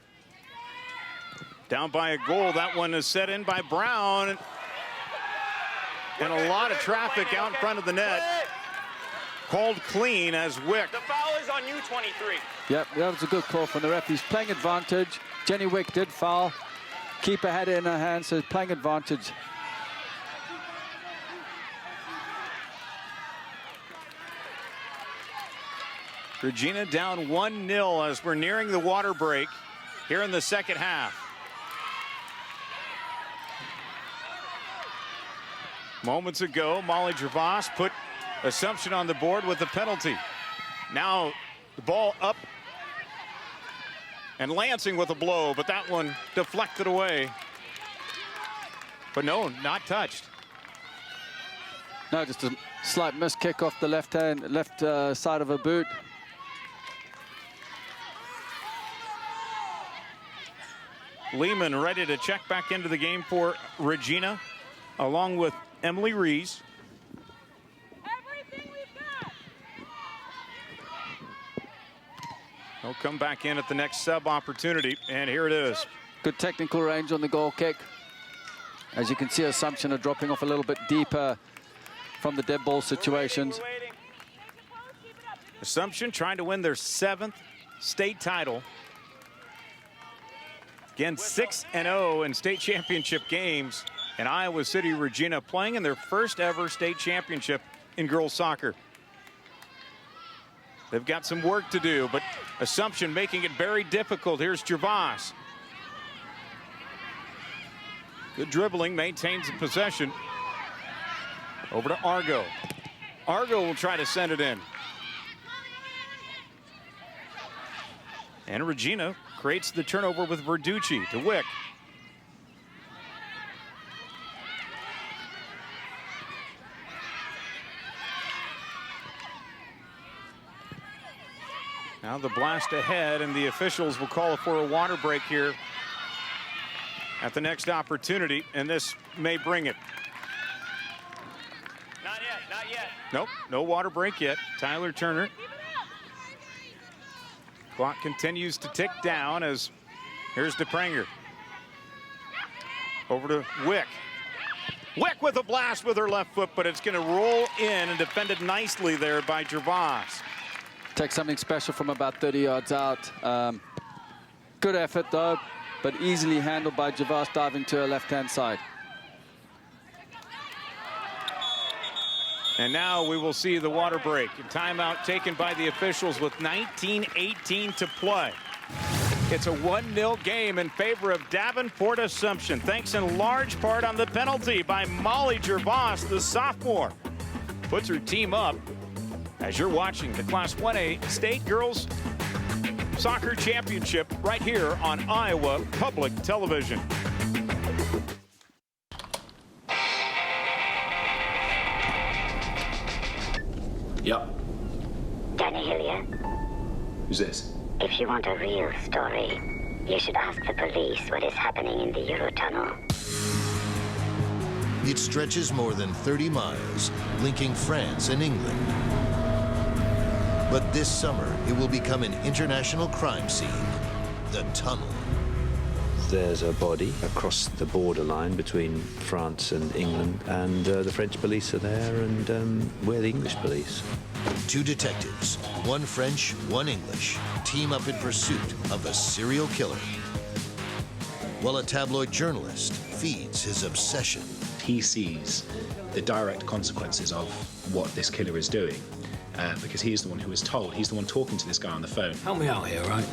Speaker 5: Down by a goal. That one is set in by Brown. And a lot of traffic out in front of the net. Called clean as Wick.
Speaker 8: The foul is on you, 23.
Speaker 6: Yep, that was a good call from the ref. He's playing advantage. Jenny Wick did foul. Keeper had it in her hand, so playing advantage.
Speaker 5: Regina down 1-0 as we're nearing the water break here in the second half. Moments ago, Molly Gervais put Assumption on the board with the penalty. Now the ball up and Lansing with a blow, but that one deflected away. But no, not touched.
Speaker 6: No, just a slight miss kick off the left side of her boot.
Speaker 5: Lehman ready to check back into the game for Regina, along with Emily Rees. They'll come back in at the next sub opportunity, and here it is.
Speaker 6: Good technical range on the goal kick. As you can see, Assumption are dropping off a little bit deeper from the dead ball situations.
Speaker 5: Assumption trying to win their 7th state title. Again, 6-0 in state championship games. And Iowa City Regina playing in their first ever state championship in girls soccer. They've got some work to do, but Assumption making it very difficult. Here's Gervais. Good dribbling, maintains the possession. Over to Argo. Argo will try to send it in. And Regina creates the turnover with Verducci to Wick. Now the blast ahead, and the officials will call for a water break here at the next opportunity, and this may bring it.
Speaker 8: Not yet, not yet.
Speaker 5: Nope, no water break yet. Tyler Turner. Clock continues to tick down as here's DePranger. Over to Wick. Wick with a blast with her left foot, but it's going to roll in and defended nicely there by Gervais.
Speaker 6: Take something special from about 30 yards out. Good effort though, but easily handled by Gervais diving to her left-hand side.
Speaker 5: And now we will see the water break. A timeout taken by the officials with 19:18 to play. It's a 1-0 game in favor of Davenport Assumption, thanks in large part on the penalty by Molly Gervais, the sophomore. Puts her team up as you're watching the Class 1A State Girls Soccer Championship right here on Iowa Public Television.
Speaker 4: Yep.
Speaker 9: Danny Hillier.
Speaker 4: Who's this?
Speaker 9: If you want a real story, you should ask the police what is happening in the Eurotunnel.
Speaker 10: It stretches more than 30 miles, linking France and England. But this summer, it will become an international crime scene, the tunnel.
Speaker 14: There's a body across the borderline between France and England, and the French police are there, and we're the English police.
Speaker 10: 2 detectives, 1 French, 1 English, team up in pursuit of a serial killer. While a tabloid journalist feeds his obsession.
Speaker 4: He sees the direct consequences of what this killer is doing, because he's the one who is told. He's the one talking to this guy on the phone.
Speaker 15: Help me out here, right?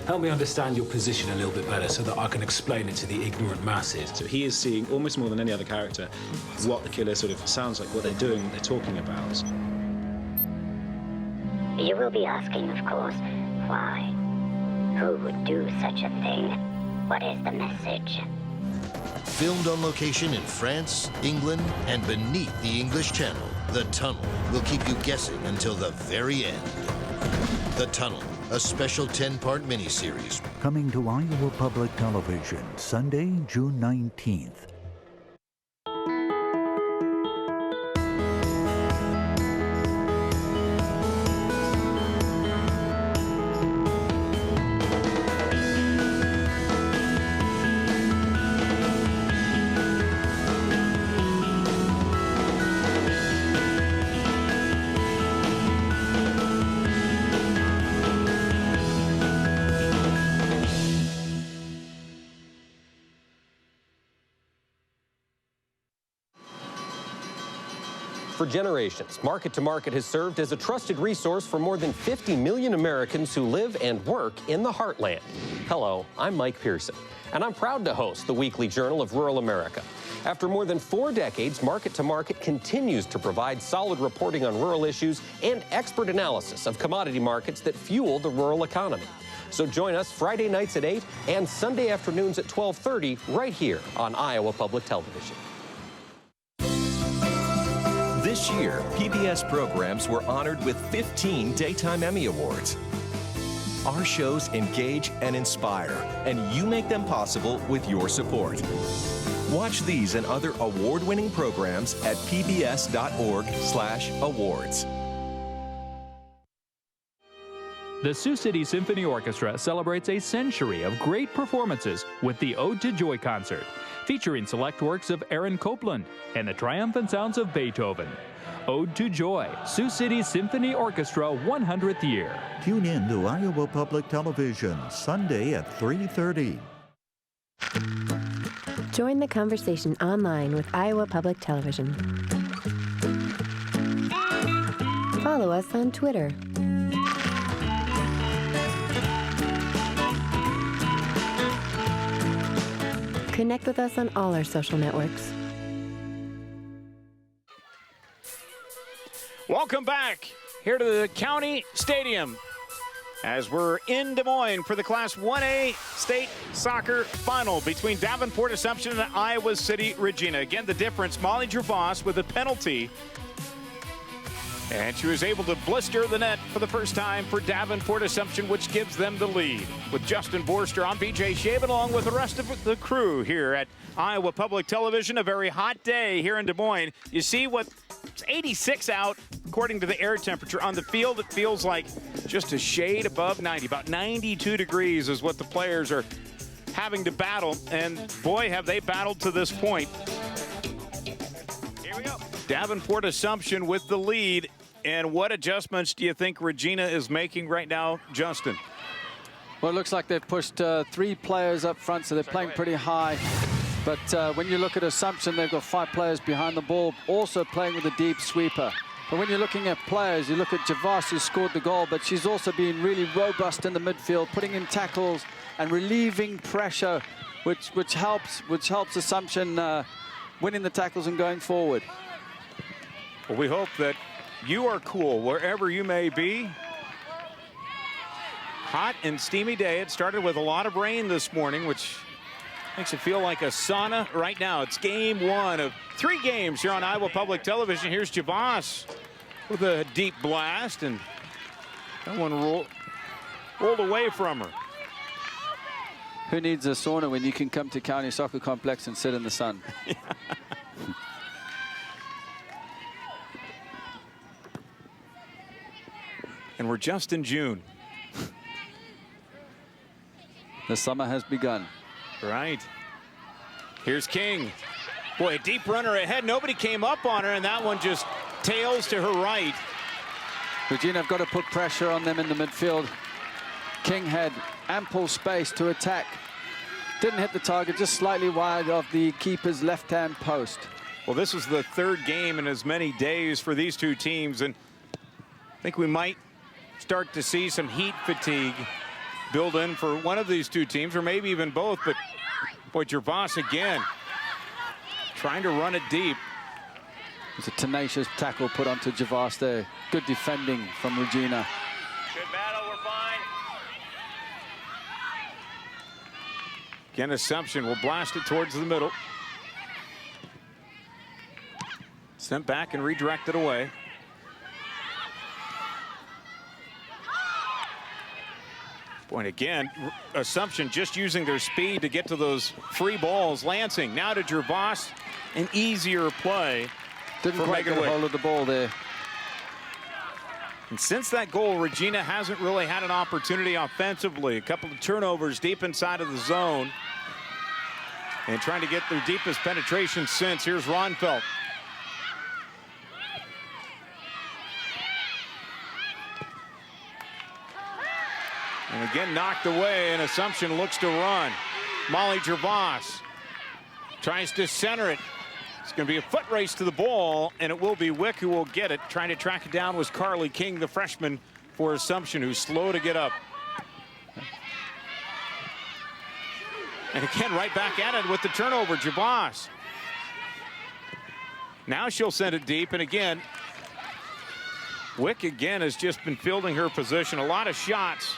Speaker 15: Help me understand your position a little bit better so that I can explain it to the ignorant masses.
Speaker 4: So he is seeing, almost more than any other character, what the killer sort of sounds like, what they're doing, what they're talking about.
Speaker 9: You will be asking, of course, why? Who would do such a thing? What is the message?
Speaker 10: Filmed on location in France, England, and beneath the English Channel, The Tunnel will keep you guessing until the very end. The Tunnel, a special 10-part miniseries.
Speaker 16: Coming to Iowa Public Television, Sunday, June 19th.
Speaker 12: For generations, Market to Market has served as a trusted resource for more than 50 million Americans who live and work in the heartland. Hello, I'm Mike Pearson, and I'm proud to host the Weekly Journal of Rural America. After more than 4 decades, Market to Market continues to provide solid reporting on rural issues and expert analysis of commodity markets that fuel the rural economy. So join us Friday nights at 8 and Sunday afternoons at 12:30 right here on Iowa Public Television.
Speaker 18: This year, PBS programs were honored with 15 Daytime Emmy Awards. Our shows engage and inspire, and you make them possible with your support. Watch these and other award-winning programs at pbs.org/awards.
Speaker 13: The Sioux City Symphony Orchestra celebrates a century of great performances with the Ode to Joy concert, featuring select works of Aaron Copland and the triumphant sounds of Beethoven. Ode to Joy, Sioux City Symphony Orchestra 100th year.
Speaker 16: Tune in to Iowa Public Television, Sunday at 3:30.
Speaker 20: Join the conversation online with Iowa Public Television. Follow us on Twitter. Connect with us on all our social networks.
Speaker 5: Welcome back here to the County Stadium as we're in Des Moines for the Class 1A State Soccer Final between Davenport Assumption and Iowa City Regina. Again, the difference, Molly Gervais with a penalty. And she was able to blister the net for the first time for Davenport Assumption, which gives them the lead. With Justin Borster, I'm BJ Shaven, along with the rest of the crew here at Iowa Public Television. A very hot day here in Des Moines. You see it's 86 out, according to the air temperature. On the field, it feels like just a shade above 90. About 92 degrees is what the players are having to battle. And boy, have they battled to this point. Here we go. Davenport Assumption with the lead. And what adjustments do you think Regina is making right now, Justin?
Speaker 6: Well, it looks like they've pushed 3 players up front, so they're playing pretty high. But when you look at Assumption, they've got 5 players behind the ball, also playing with a deep sweeper. But when you're looking at players, you look at Gervais, who scored the goal, but she's also been really robust in the midfield, putting in tackles and relieving pressure, which helps Assumption winning the tackles and going forward.
Speaker 5: Well, we hope that you are cool wherever you may be. Hot and steamy day. It started with a lot of rain this morning, which makes it feel like a sauna right now. It's game 1 of 3 games here on Iowa Public Television. Here's Gervais with a deep blast, and that one rolled away from her.
Speaker 6: Who needs a sauna when you can come to County Soccer Complex and sit in the sun?
Speaker 5: And we're just in June.
Speaker 6: The summer has begun.
Speaker 5: Right. Here's King. Boy, a deep runner ahead. Nobody came up on her, and that one just tails to her right.
Speaker 6: Regina have got to put pressure on them in the midfield. King had ample space to attack. Didn't hit the target, just slightly wide of the keeper's left-hand post.
Speaker 5: Well, this was the 3rd game in as many days for these 2 teams, and I think we might start to see some heat fatigue build in for one of these 2 teams, or maybe even both. But boy, Gervais again trying to run it deep.
Speaker 6: It's a tenacious tackle put onto Gervais there. Good defending from Regina.
Speaker 8: Good battle, we're fine.
Speaker 5: Again, Assumption will blast it towards the middle. Sent back and redirected away. Point again, Assumption just using their speed to get to those free balls. Lansing now to Gervais, an easier play.
Speaker 6: Didn't quite get a hold of the ball there.
Speaker 5: And since that goal, Regina hasn't really had an opportunity offensively. A couple of turnovers deep inside of the zone. And trying to get their deepest penetration since. Here's Ronfelt. And again knocked away, and Assumption looks to run. Molly Gervais tries to center it. It's going to be a foot race to the ball, and it will be Wick who will get it. Trying to track it down was Carly King, the freshman for Assumption, who's slow to get up. And again, right back at it with the turnover, Javas. Now she'll send it deep, and again, Wick again has just been fielding her position. A lot of shots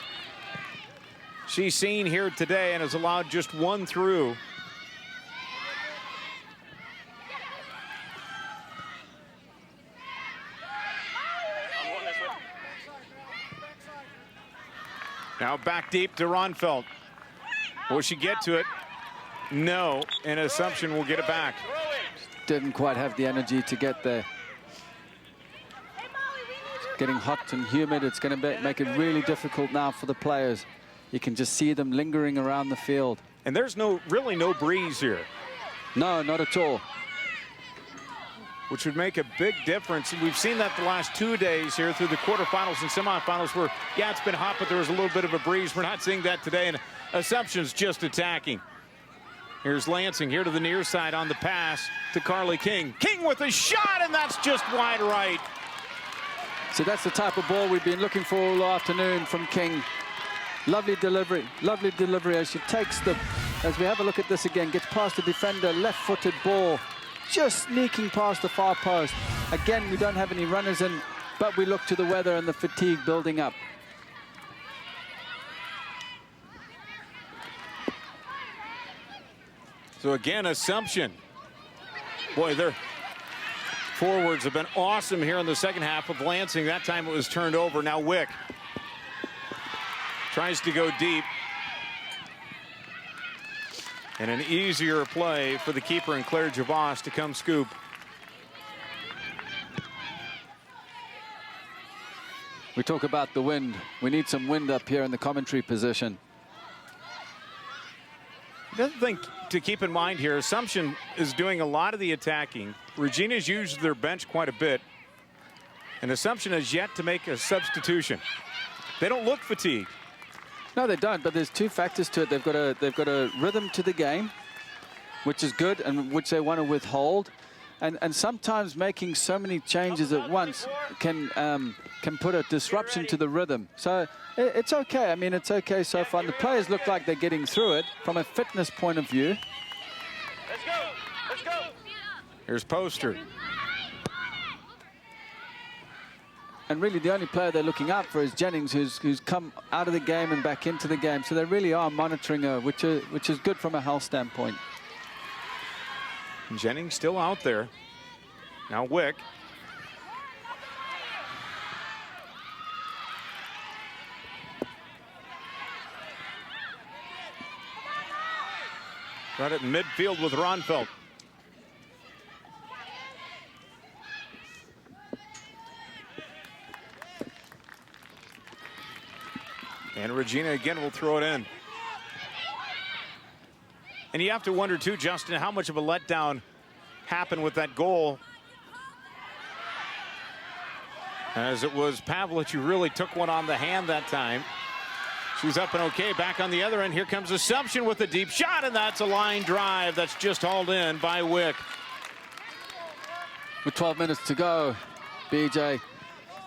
Speaker 5: she's seen here today and has allowed just one through. Now back deep to Ronfeld. Will she get to it? No, and Assumption will get it back.
Speaker 6: Didn't quite have the energy to get there. It's getting hot and humid. It's going to make it really difficult now for the players. You can just see them lingering around the field.
Speaker 5: And there's really no breeze here.
Speaker 6: No, not at all.
Speaker 5: Which would make a big difference. And we've seen that the last 2 days here through the quarterfinals and semifinals where, yeah, it's been hot, but there was a little bit of a breeze. We're not seeing that today, and Assumption's just attacking. Here's Lansing here to the near side on the pass to Carly King. King with a shot, and that's just wide right.
Speaker 6: So that's the type of ball we've been looking for all afternoon from King. Lovely delivery as she takes the, as we have a look at this again, gets past the defender, left-footed ball, just sneaking past the far post. Again, we don't have any runners in, but we look to the weather and the fatigue building up.
Speaker 5: So again, Assumption. Boy, their forwards have been awesome here in the second half of Lansing. That time it was turned over. Now Wick tries to go deep. And an easier play for the keeper and Claire Javas to come scoop.
Speaker 6: We talk about the wind. We need some wind up here in the commentary position.
Speaker 5: The other thing to keep in mind here, Assumption is doing a lot of the attacking. Regina's used their bench quite a bit. And Assumption has yet to make a substitution. They don't look fatigued.
Speaker 6: No, they don't, but there's two factors to it. They've got a rhythm to the game, which is good, and which they want to withhold. And sometimes making so many changes at once can put a disruption to the rhythm. So it's okay. I mean, it's okay so far. The players look like they're getting through it from a fitness point of view.
Speaker 8: Let's go. Let's go.
Speaker 5: Here's Poster.
Speaker 6: And really the only player they're looking out for is Jennings, who's come out of the game and back into the game. So they really are monitoring her, which is good from a health standpoint.
Speaker 5: Jennings still out there. Now Wick. Right at midfield with Ronfeld. And Regina again will throw it in. And you have to wonder too, Justin, how much of a letdown happened with that goal. As it was Pavlich who really took one on the hand that time. She's up and okay, back on the other end. Here comes Assumption with a deep shot, and that's a line drive that's just hauled in by Wick.
Speaker 6: With 12 minutes to go, BJ,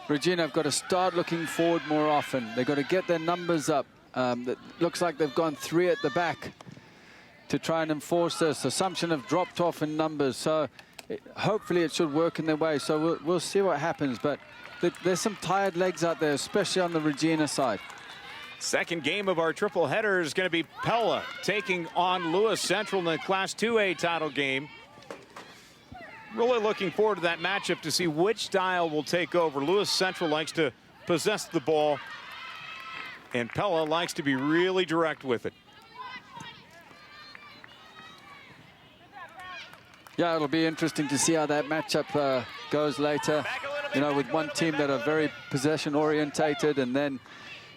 Speaker 6: Regina have got to start looking forward more often. They've got to get their numbers up. It looks like they've gone 3 at the back to try and enforce this. Assumption have dropped off in numbers, so hopefully it should work in their way. So we'll see what happens, but there's some tired legs out there, especially on the Regina side.
Speaker 5: Second game of our triple header is going to be Pella taking on Lewis Central in the Class 2A title game. Really looking forward to that matchup to see which style will take over. Lewis Central likes to possess the ball, and Pella likes to be really direct with it.
Speaker 6: Yeah, it'll be interesting to see how that matchup goes later. You know, with one team that are very possession orientated, and then,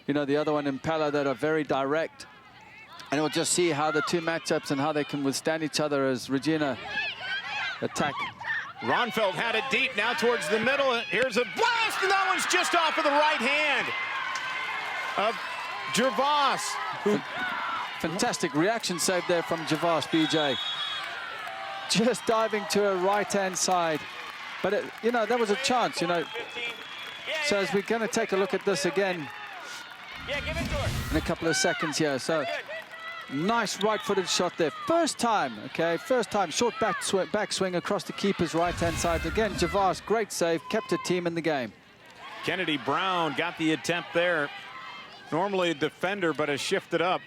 Speaker 6: you know, the other one in Pella that are very direct. And we'll just see how the two matchups and how they can withstand each other as Regina attack.
Speaker 5: Ronfeld had it deep now towards the middle. Here's a blast, and that one's just off of the right hand of Javas.
Speaker 6: Fantastic reaction save there from Javas, BJ. just diving to her right-hand side. But, you know, there was a chance, you know. So as we're going to take a look at this again in a couple of seconds here. So nice right-footed shot there. First time, okay, first time. Short backswing across the keeper's right-hand side. Again, Javas, great save, kept her team in the game.
Speaker 5: Kennedy Brown got the attempt there. Normally a defender, but has shifted up.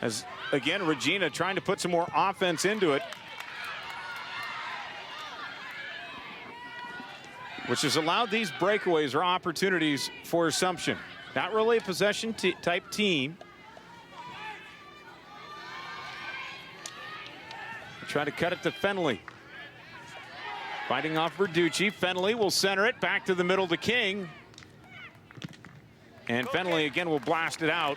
Speaker 5: As, again, Regina trying to put some more offense into it, which has allowed these breakaways or opportunities for Assumption. Not really a possession type team. Try to cut it to Fenley. Fighting off Verducci. Fenley will center it back to the middle to King. And Fenley again will blast it out.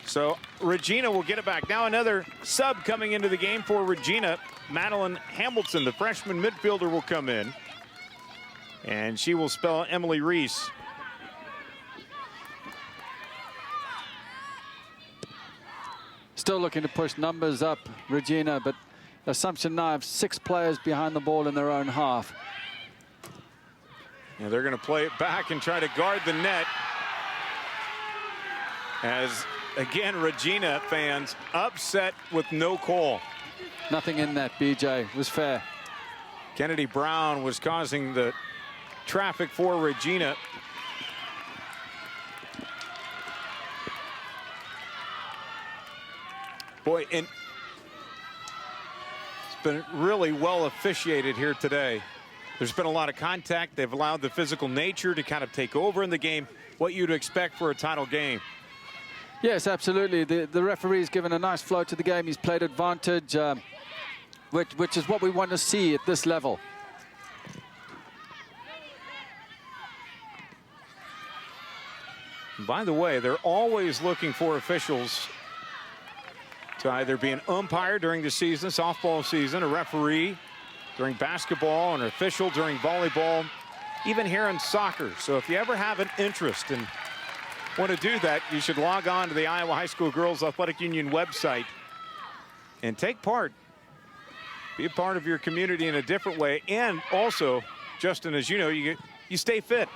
Speaker 5: So Regina will get it back. Now another sub coming into the game for Regina. Madeline Hamilton, the freshman midfielder, will come in. And she will spell Emily Reese.
Speaker 6: Still looking to push numbers up, Regina, but Assumption now have 6 players behind the ball in their own half.
Speaker 5: Yeah, they're going to play it back and try to guard the net. As, again, Regina fans upset with no call.
Speaker 6: Nothing in that, BJ. It was fair.
Speaker 5: Kennedy Brown was causing the traffic for Regina. Boy, and it's been really well officiated here today. There's been a lot of contact. They've allowed the physical nature to kind of take over in the game. What you'd expect for a title game.
Speaker 6: Yes, absolutely. The referee's given a nice flow to the game. He's played advantage, which is what we want to see at this level.
Speaker 5: By the way, they're always looking for officials to either be an umpire during the season, softball season, a referee during basketball, an official during volleyball, even here in soccer. So if you ever have an interest and want to do that, you should log on to the Iowa High School Girls Athletic Union website and take part. Be a part of your community in a different way. And also, Justin, as you know, you stay fit.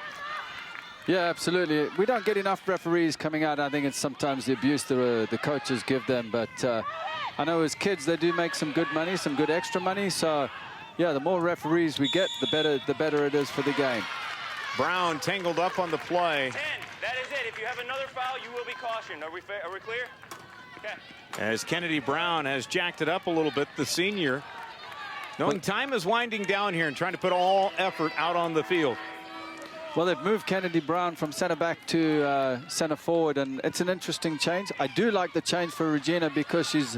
Speaker 6: Yeah, absolutely. We don't get enough referees coming out. I think it's sometimes the abuse the coaches give them. But I know as kids, they do make some good money, some good extra money. So, yeah, the more referees we get, the better it is for the game.
Speaker 5: Brown tangled up on the play.
Speaker 8: 10, that is it. If you have another foul, you will be cautioned. Are we clear? Okay.
Speaker 5: As Kennedy Brown has jacked it up a little bit, the senior, knowing time is winding down here and trying to put all effort out on the field.
Speaker 6: Well, they've moved Kennedy Brown from center back to center forward, and it's an interesting change. I do like the change for Regina because she's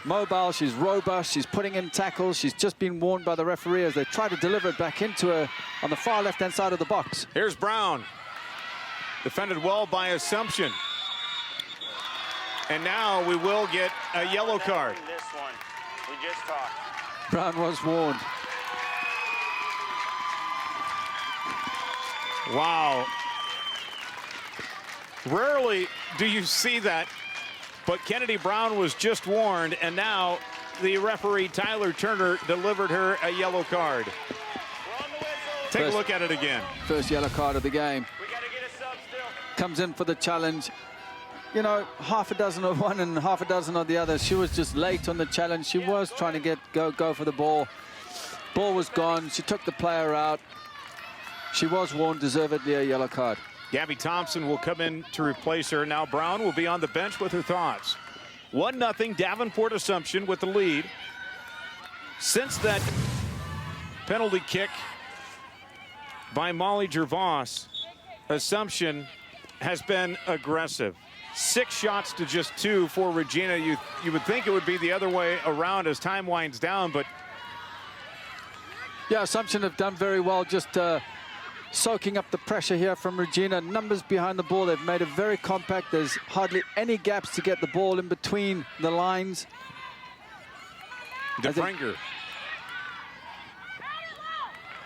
Speaker 6: mobile, she's robust, she's putting in tackles. She's just been warned by the referee as they try to deliver it back into her on the far left-hand side of the box.
Speaker 5: Here's Brown. Defended well by Assumption. And now we will get a yellow card.
Speaker 8: This one, we just talked.
Speaker 6: Brown was warned.
Speaker 5: Wow. Rarely do you see that, but Kennedy Brown was just warned, and now the referee, Tyler Turner, delivered her a yellow card. Take a look at it again.
Speaker 6: First yellow card of the game.
Speaker 8: We got to get a sub still.
Speaker 6: Comes in for the challenge. You know, half a dozen of one and half a dozen of the other. She was just late on the challenge. She was trying to go for the ball. Ball was gone. She took the player out. She was warned, deservedly a yellow card.
Speaker 5: Gabby Thompson will come in to replace her. Now Brown will be on the bench with her thoughts. 1-0 Davenport Assumption with the lead. Since that penalty kick by Molly Gervais, Assumption has been aggressive. 6 shots to just 2 for Regina. You would think it would be the other way around as time winds down, but
Speaker 6: yeah, Assumption have done very well just soaking up the pressure here from Regina. Numbers behind the ball. They've made it very compact. There's hardly any gaps to get the ball in between the lines.
Speaker 5: DeFringer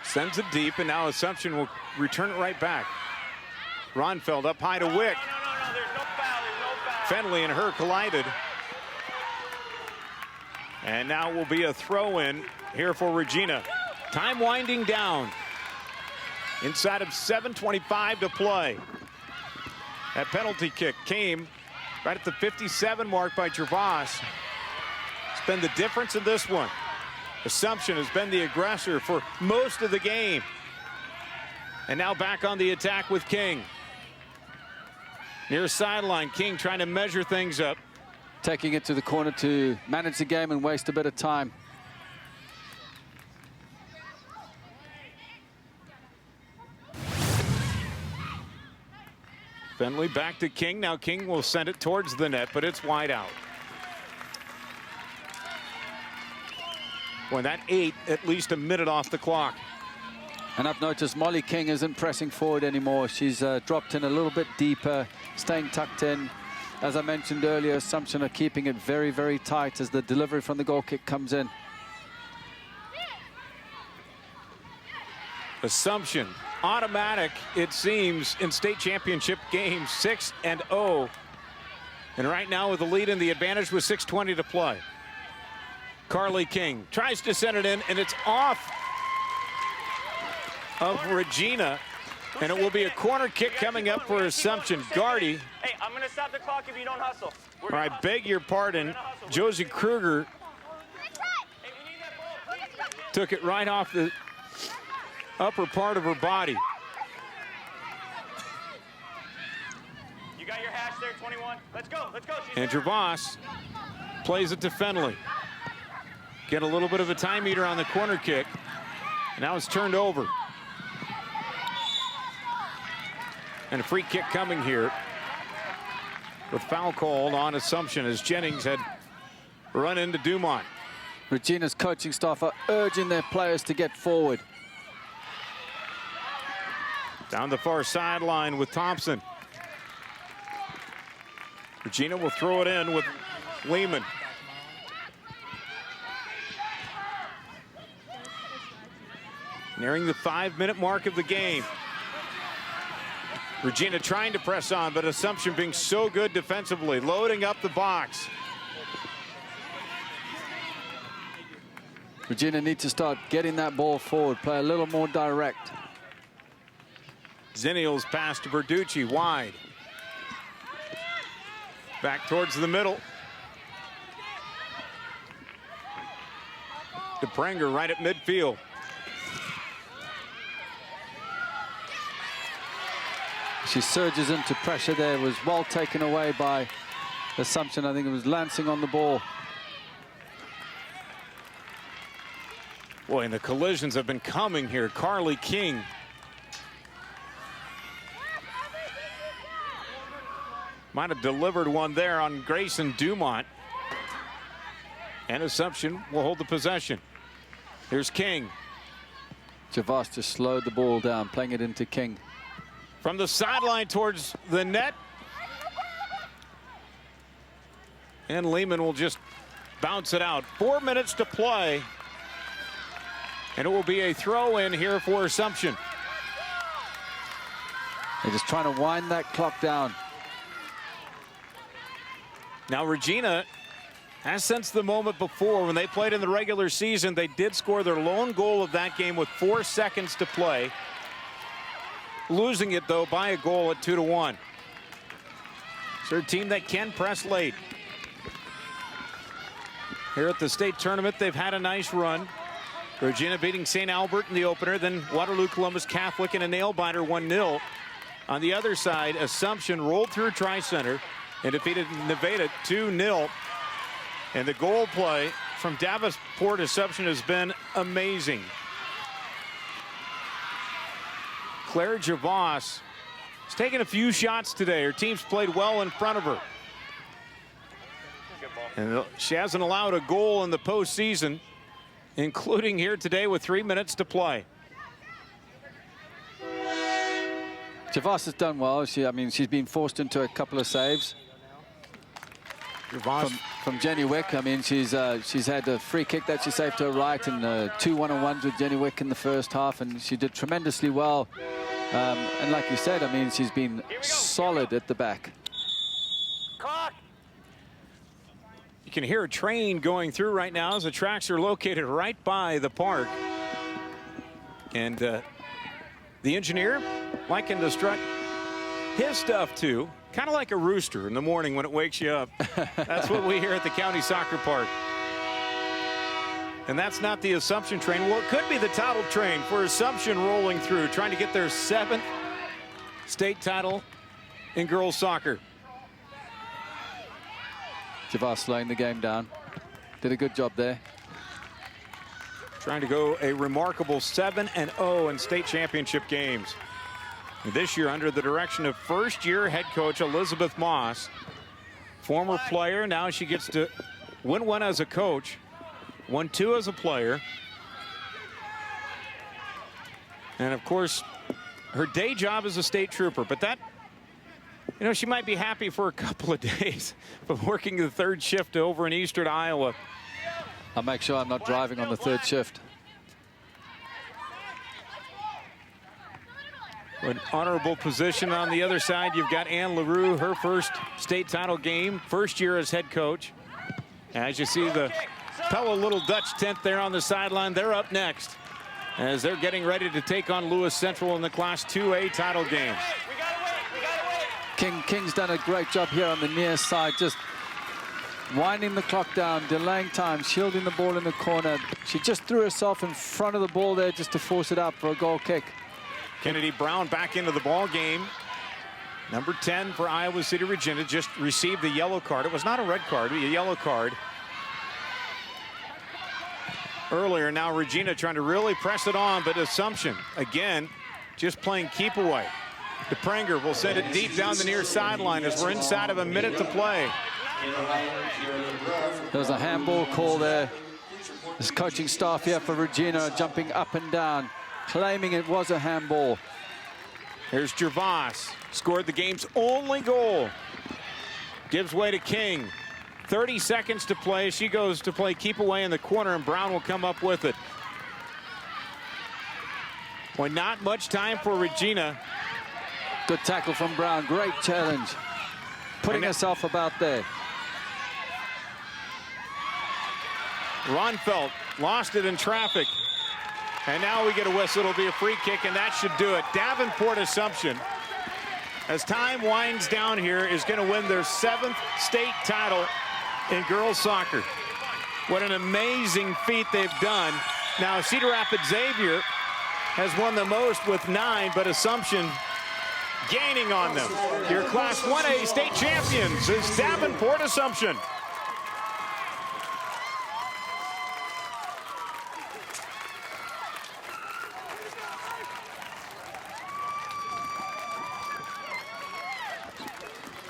Speaker 5: sends it deep, and now Assumption will return it right back. Ronfeld up high to Wick. Fenley and her collided. And now will be a throw-in here for Regina. Time winding down. Inside of 7:25 to play. That penalty kick came right at the 57 mark by Gervais. It's been the difference in this one. Assumption has been the aggressor for most of the game. And now back on the attack with King. Near sideline, King trying to measure things up.
Speaker 6: Taking it to the corner to manage the game and waste a bit of time.
Speaker 5: Fenley back to King. Now King will send it towards the net, but it's wide out. Well, that 8, at least a minute off the clock.
Speaker 6: And I've noticed Molly King isn't pressing forward anymore. She's dropped in a little bit deeper, staying tucked in. As I mentioned earlier, Assumption are keeping it very, very tight as the delivery from the goal kick comes in.
Speaker 5: Assumption, automatic, it seems, in state championship games, 6-0. And right now with the lead and the advantage with 6:20 to play. Carly King tries to send it in, and it's off of Regina, and it will be a corner kick coming up for Assumption. Gardy.
Speaker 8: Hey, I'm going to stop the clock if you don't hustle.
Speaker 5: I beg your pardon. Josie Kruger took it right off the upper part of her body.
Speaker 8: You got your hash there, 21. Let's go, let's go.
Speaker 5: And Gervais plays it to Fenley. Get a little bit of a time meter on the corner kick. Now it's turned over. And a free kick coming here with foul called on Assumption as Jennings had run into Dumont.
Speaker 6: Regina's coaching staff are urging their players to get forward.
Speaker 5: Down the far sideline with Thompson. Regina will throw it in with Lehman. Nearing the 5-minute mark of the game. Regina trying to press on, but Assumption being so good defensively, loading up the box.
Speaker 6: Regina needs to start getting that ball forward, play a little more direct.
Speaker 5: Zinniel's pass to Verducci, wide. Back towards the middle. DePrenger right at midfield.
Speaker 6: She surges into pressure there, was well taken away by Assumption. I think it was Lansing on the ball.
Speaker 5: Boy, and the collisions have been coming here. Carly King. Might have delivered one there on Grayson Dumont. And Assumption will hold the possession. Here's King.
Speaker 6: Gervais just slowed the ball down, playing it into King.
Speaker 5: From the sideline towards the net. And Lehman will just bounce it out. 4 minutes to play. And it will be a throw in here for Assumption.
Speaker 6: They're just trying to wind that clock down.
Speaker 5: Now Regina has sensed the moment before when they played in the regular season. They did score their lone goal of that game with 4 seconds to play. Losing it, though, by a goal at 2-1. It's their team that can press late. Here at the state tournament, they've had a nice run. Regina beating St. Albert in the opener, then Waterloo Columbus Catholic in a nail-biter 1-0. On the other side, Assumption rolled through Tri-Center and defeated Nevada 2-0. And the goal play from Davenport Assumption has been amazing. Claire Gervais has taken a few shots today. Her team's played well in front of her. And she hasn't allowed a goal in the postseason, including here today with 3 minutes to play.
Speaker 6: Gervais has done well. She's been forced into a couple of saves. From Jenny Wick. I mean, she's had a free kick that she saved to her right and 2 one-on-ones with Jenny Wick in the first half, and she did tremendously well. And like you said, I mean, she's been solid at the back.
Speaker 5: You can hear a train going through right now as the tracks are located right by the park. And the engineer liking to strut his stuff too, kind of like a rooster in the morning when it wakes you up. That's what we hear at the county soccer park. And that's not the Assumption train. Well, it could be the title train for Assumption rolling through, trying to get their 7th state title in girls soccer.
Speaker 6: Javas slowing the game down. Did a good job there.
Speaker 5: Trying to go a remarkable 7-0 in state championship games. This year under the direction of first-year head coach Elizabeth Moss. Former player, now she gets to win one as a coach. Won 2 as a player. And of course, her day job is a state trooper, but that, you know, she might be happy for a couple of days, but working the 3rd shift over in eastern Iowa.
Speaker 6: I'll make sure I'm not driving on the 3rd shift.
Speaker 5: An honorable position on the other side. You've got Ann LaRue, her first state title game, first year as head coach. As you see the Pella Little Dutch tent there on the sideline, they're up next as they're getting ready to take on Lewis Central in the Class 2A title game.
Speaker 6: King's done a great job here on the near side, just winding the clock down, delaying time, shielding the ball in the corner. She just threw herself in front of the ball there just to force it up for a goal kick.
Speaker 5: Kennedy Brown back into the ball game. Number 10 for Iowa City Regina just received the yellow card. It was not a red card, but a yellow card earlier. Now Regina trying to really press it on, but Assumption again just playing keep away. DePranger will send it deep down the near sideline as we're inside of a minute to play.
Speaker 6: There was a handball call there. This coaching staff here for Regina jumping up and down, claiming it was a handball.
Speaker 5: Here's Gervas, scored the game's only goal. Gives way to King. 30 seconds to play. She goes to play keep away in the corner, and Brown will come up with it. Boy, not much time for Regina.
Speaker 6: Good tackle from Brown. Great challenge. Putting herself about there.
Speaker 5: Ronfeld lost it in traffic. And now we get a whistle. It'll be a free kick, and that should do it. Davenport Assumption, as time winds down here, is going to win their 7th state title in girls soccer. What an amazing feat they've done. Now Cedar Rapids Xavier has won the most with 9, but Assumption gaining on them. Your Class 1A state champions is Davenport Assumption.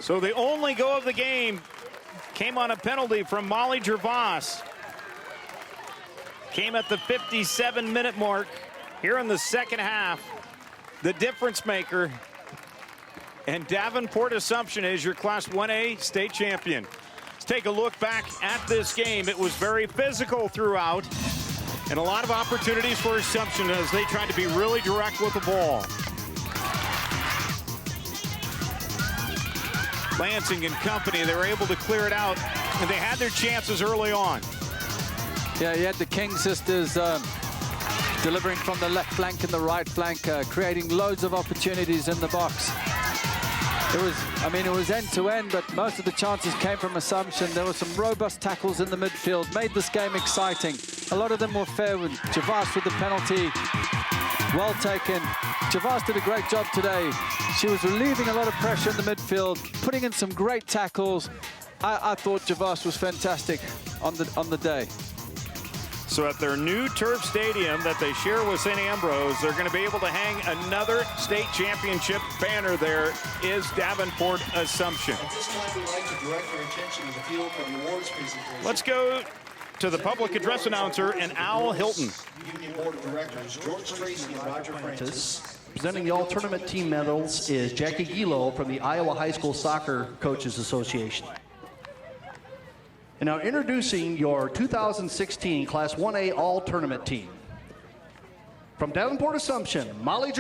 Speaker 5: So the only go of the game came on a penalty from Molly Gervas. Came at the 57-minute mark here in the second half. The difference maker. And Davenport Assumption is your Class 1A state champion. Let's take a look back at this game. It was very physical throughout, and a lot of opportunities for Assumption as they tried to be really direct with the ball. Lansing and company, they were able to clear it out, and they had their chances early on.
Speaker 6: Yeah, you had the King sisters delivering from the left flank and the right flank, creating loads of opportunities in the box. It was end to end, but most of the chances came from Assumption. There were some robust tackles in the midfield, made this game exciting. A lot of them were fair. With Javas with the penalty, well taken. Javas did a great job today. She was relieving a lot of pressure in the midfield, putting in some great tackles. I thought Javas was fantastic on the day.
Speaker 5: So at their new turf stadium that they share with St. Ambrose, they're going to be able to hang another state championship banner. There is Davenport Assumption.
Speaker 1: At this time, we'd like to direct your attention to the field for the awards presentation.
Speaker 5: Let's go to the public address announcer and Al Hilton.
Speaker 1: Union Board of Directors George Tracy and Roger Francis.
Speaker 3: Presenting the all-tournament team medals is Jackie Gilo from the Iowa High School Soccer Coaches Association. And now introducing your 2016 Class 1A all-tournament team. From Davenport Assumption, Molly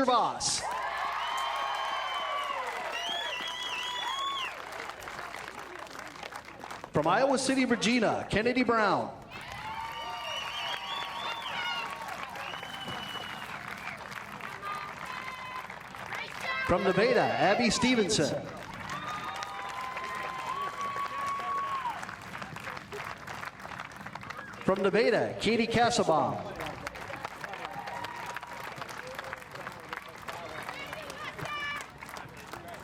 Speaker 3: From Iowa City, Regina, Kennedy Brown. From Nevada, Abby Stevenson. From Nevada, Katie Casabon.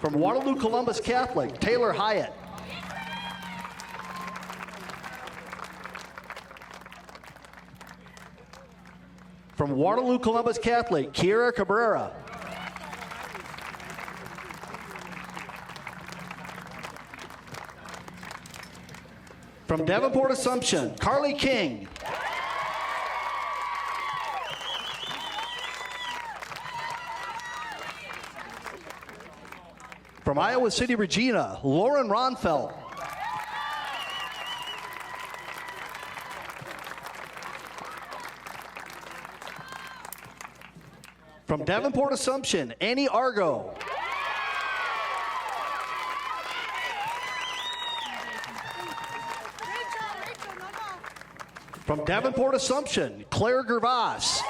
Speaker 3: From Waterloo Columbus Catholic, Taylor Hyatt. From Waterloo Columbus Catholic, Kiera Cabrera. From Davenport Assumption, Carly King. From Iowa City, Regina, Lauren Ronfeld. From Davenport Assumption, Annie Argo. From Davenport Assumption, Claire Gervas.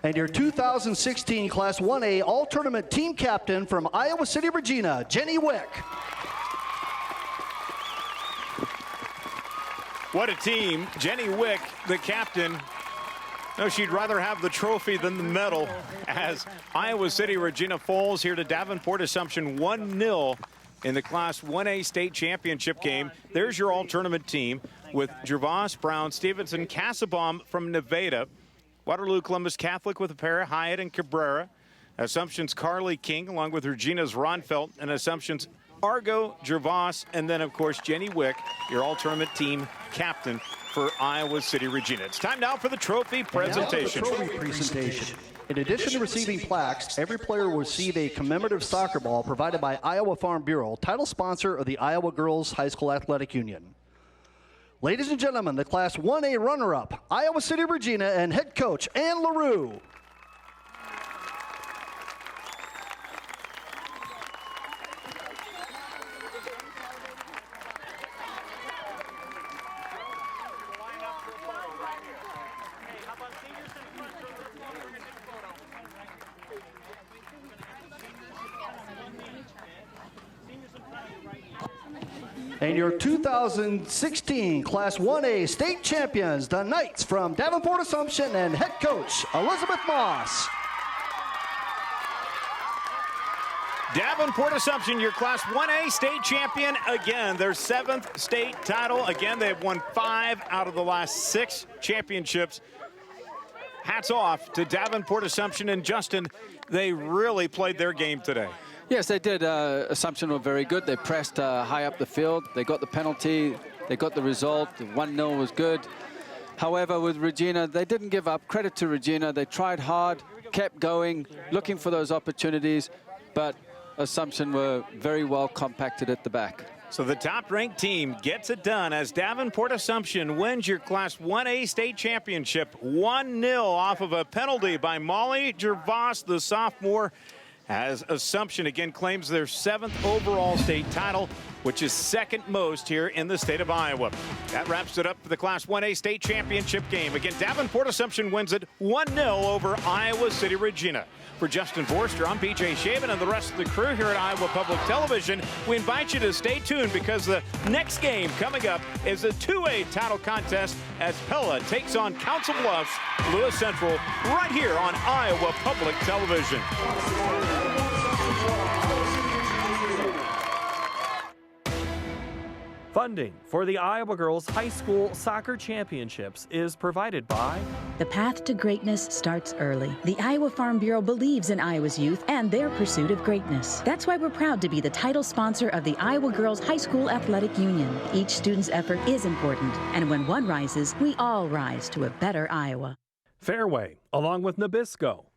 Speaker 3: And your 2016 Class 1A All-Tournament Team Captain from Iowa City, Regina, Jenny Wick.
Speaker 5: What a team. Jenny Wick, the captain. No, she'd rather have the trophy than the medal as Iowa City Regina falls here to Davenport Assumption 1-0 in the Class 1A state championship game. There's your all-tournament team with Gervas, Brown, Stevenson, Casabom from Nevada, Waterloo Columbus Catholic with a pair of Hyatt and Cabrera, Assumption's Carly King along with Regina's Ronfelt, and Assumption's Argo, Gervas, and then, of course, Jenny Wick, your all-tournament team captain for Iowa City Regina. It's time now for the trophy presentation.
Speaker 3: In addition to receiving plaques, every player will receive a commemorative soccer ball provided by Iowa Farm Bureau, title sponsor of the Iowa Girls High School Athletic Union. Ladies and gentlemen, the Class 1A runner-up, Iowa City Regina, and head coach Ann LaRue. And your 2016 Class 1A state champions, the Knights from Davenport Assumption, and head coach Elizabeth Moss.
Speaker 5: Davenport Assumption, your Class 1A state champion. Again, their 7th state title. Again, they've won 5 out of the last 6 championships. Hats off to Davenport Assumption. And Justin, they really played their game today.
Speaker 6: Yes, they did. Assumption were very good. They pressed high up the field. They got the penalty. They got the result. The 1-0 was good. However, with Regina, they didn't give up. Credit to Regina. They tried hard, kept going, looking for those opportunities, but Assumption were very well compacted at the back.
Speaker 5: So the top-ranked team gets it done as Davenport Assumption wins your Class 1A state championship 1-0 off of a penalty by Molly Gervas, the sophomore, as Assumption again claims their 7th overall state title, which is 2nd most here in the state of Iowa. That wraps it up for the Class 1A state championship game. Again, Davenport Assumption wins it 1-0 over Iowa City Regina. For Justin Forster, I'm BJ Shaven and the rest of the crew here at Iowa Public Television. We invite you to stay tuned because the next game coming up is a 2A title contest as Pella takes on Council Bluffs, Lewis Central, right here on Iowa Public Television.
Speaker 2: Funding for the Iowa Girls High School Soccer Championships is provided by...
Speaker 21: The path to greatness starts early. The Iowa Farm Bureau believes in Iowa's youth and their pursuit of greatness. That's why we're proud to be the title sponsor of the Iowa Girls High School Athletic Union. Each student's effort is important, and when one rises, we all rise to a better Iowa.
Speaker 2: Fairway, along with Nabisco,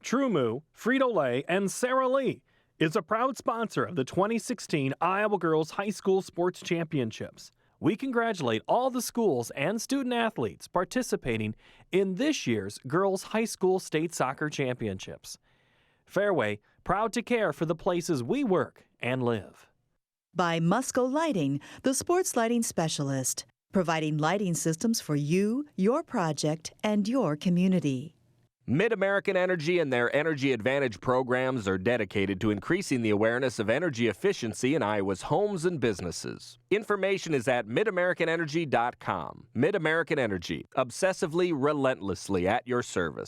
Speaker 2: TruMoo, Frito-Lay, and Sara Lee, is a proud sponsor of the 2016 Iowa Girls High School Sports Championships. we congratulate all the schools and student athletes participating in this year's Girls High School State Soccer Championships. Fairway, proud to care for the places we work and live.
Speaker 11: By Musco Lighting, the sports lighting specialist, providing lighting systems for you, your project, and your community.
Speaker 22: Mid-American Energy and their Energy Advantage programs are dedicated to increasing the awareness of energy efficiency in Iowa's homes and businesses. Information is at midamericanenergy.com. Mid-American Energy, obsessively, relentlessly at your service.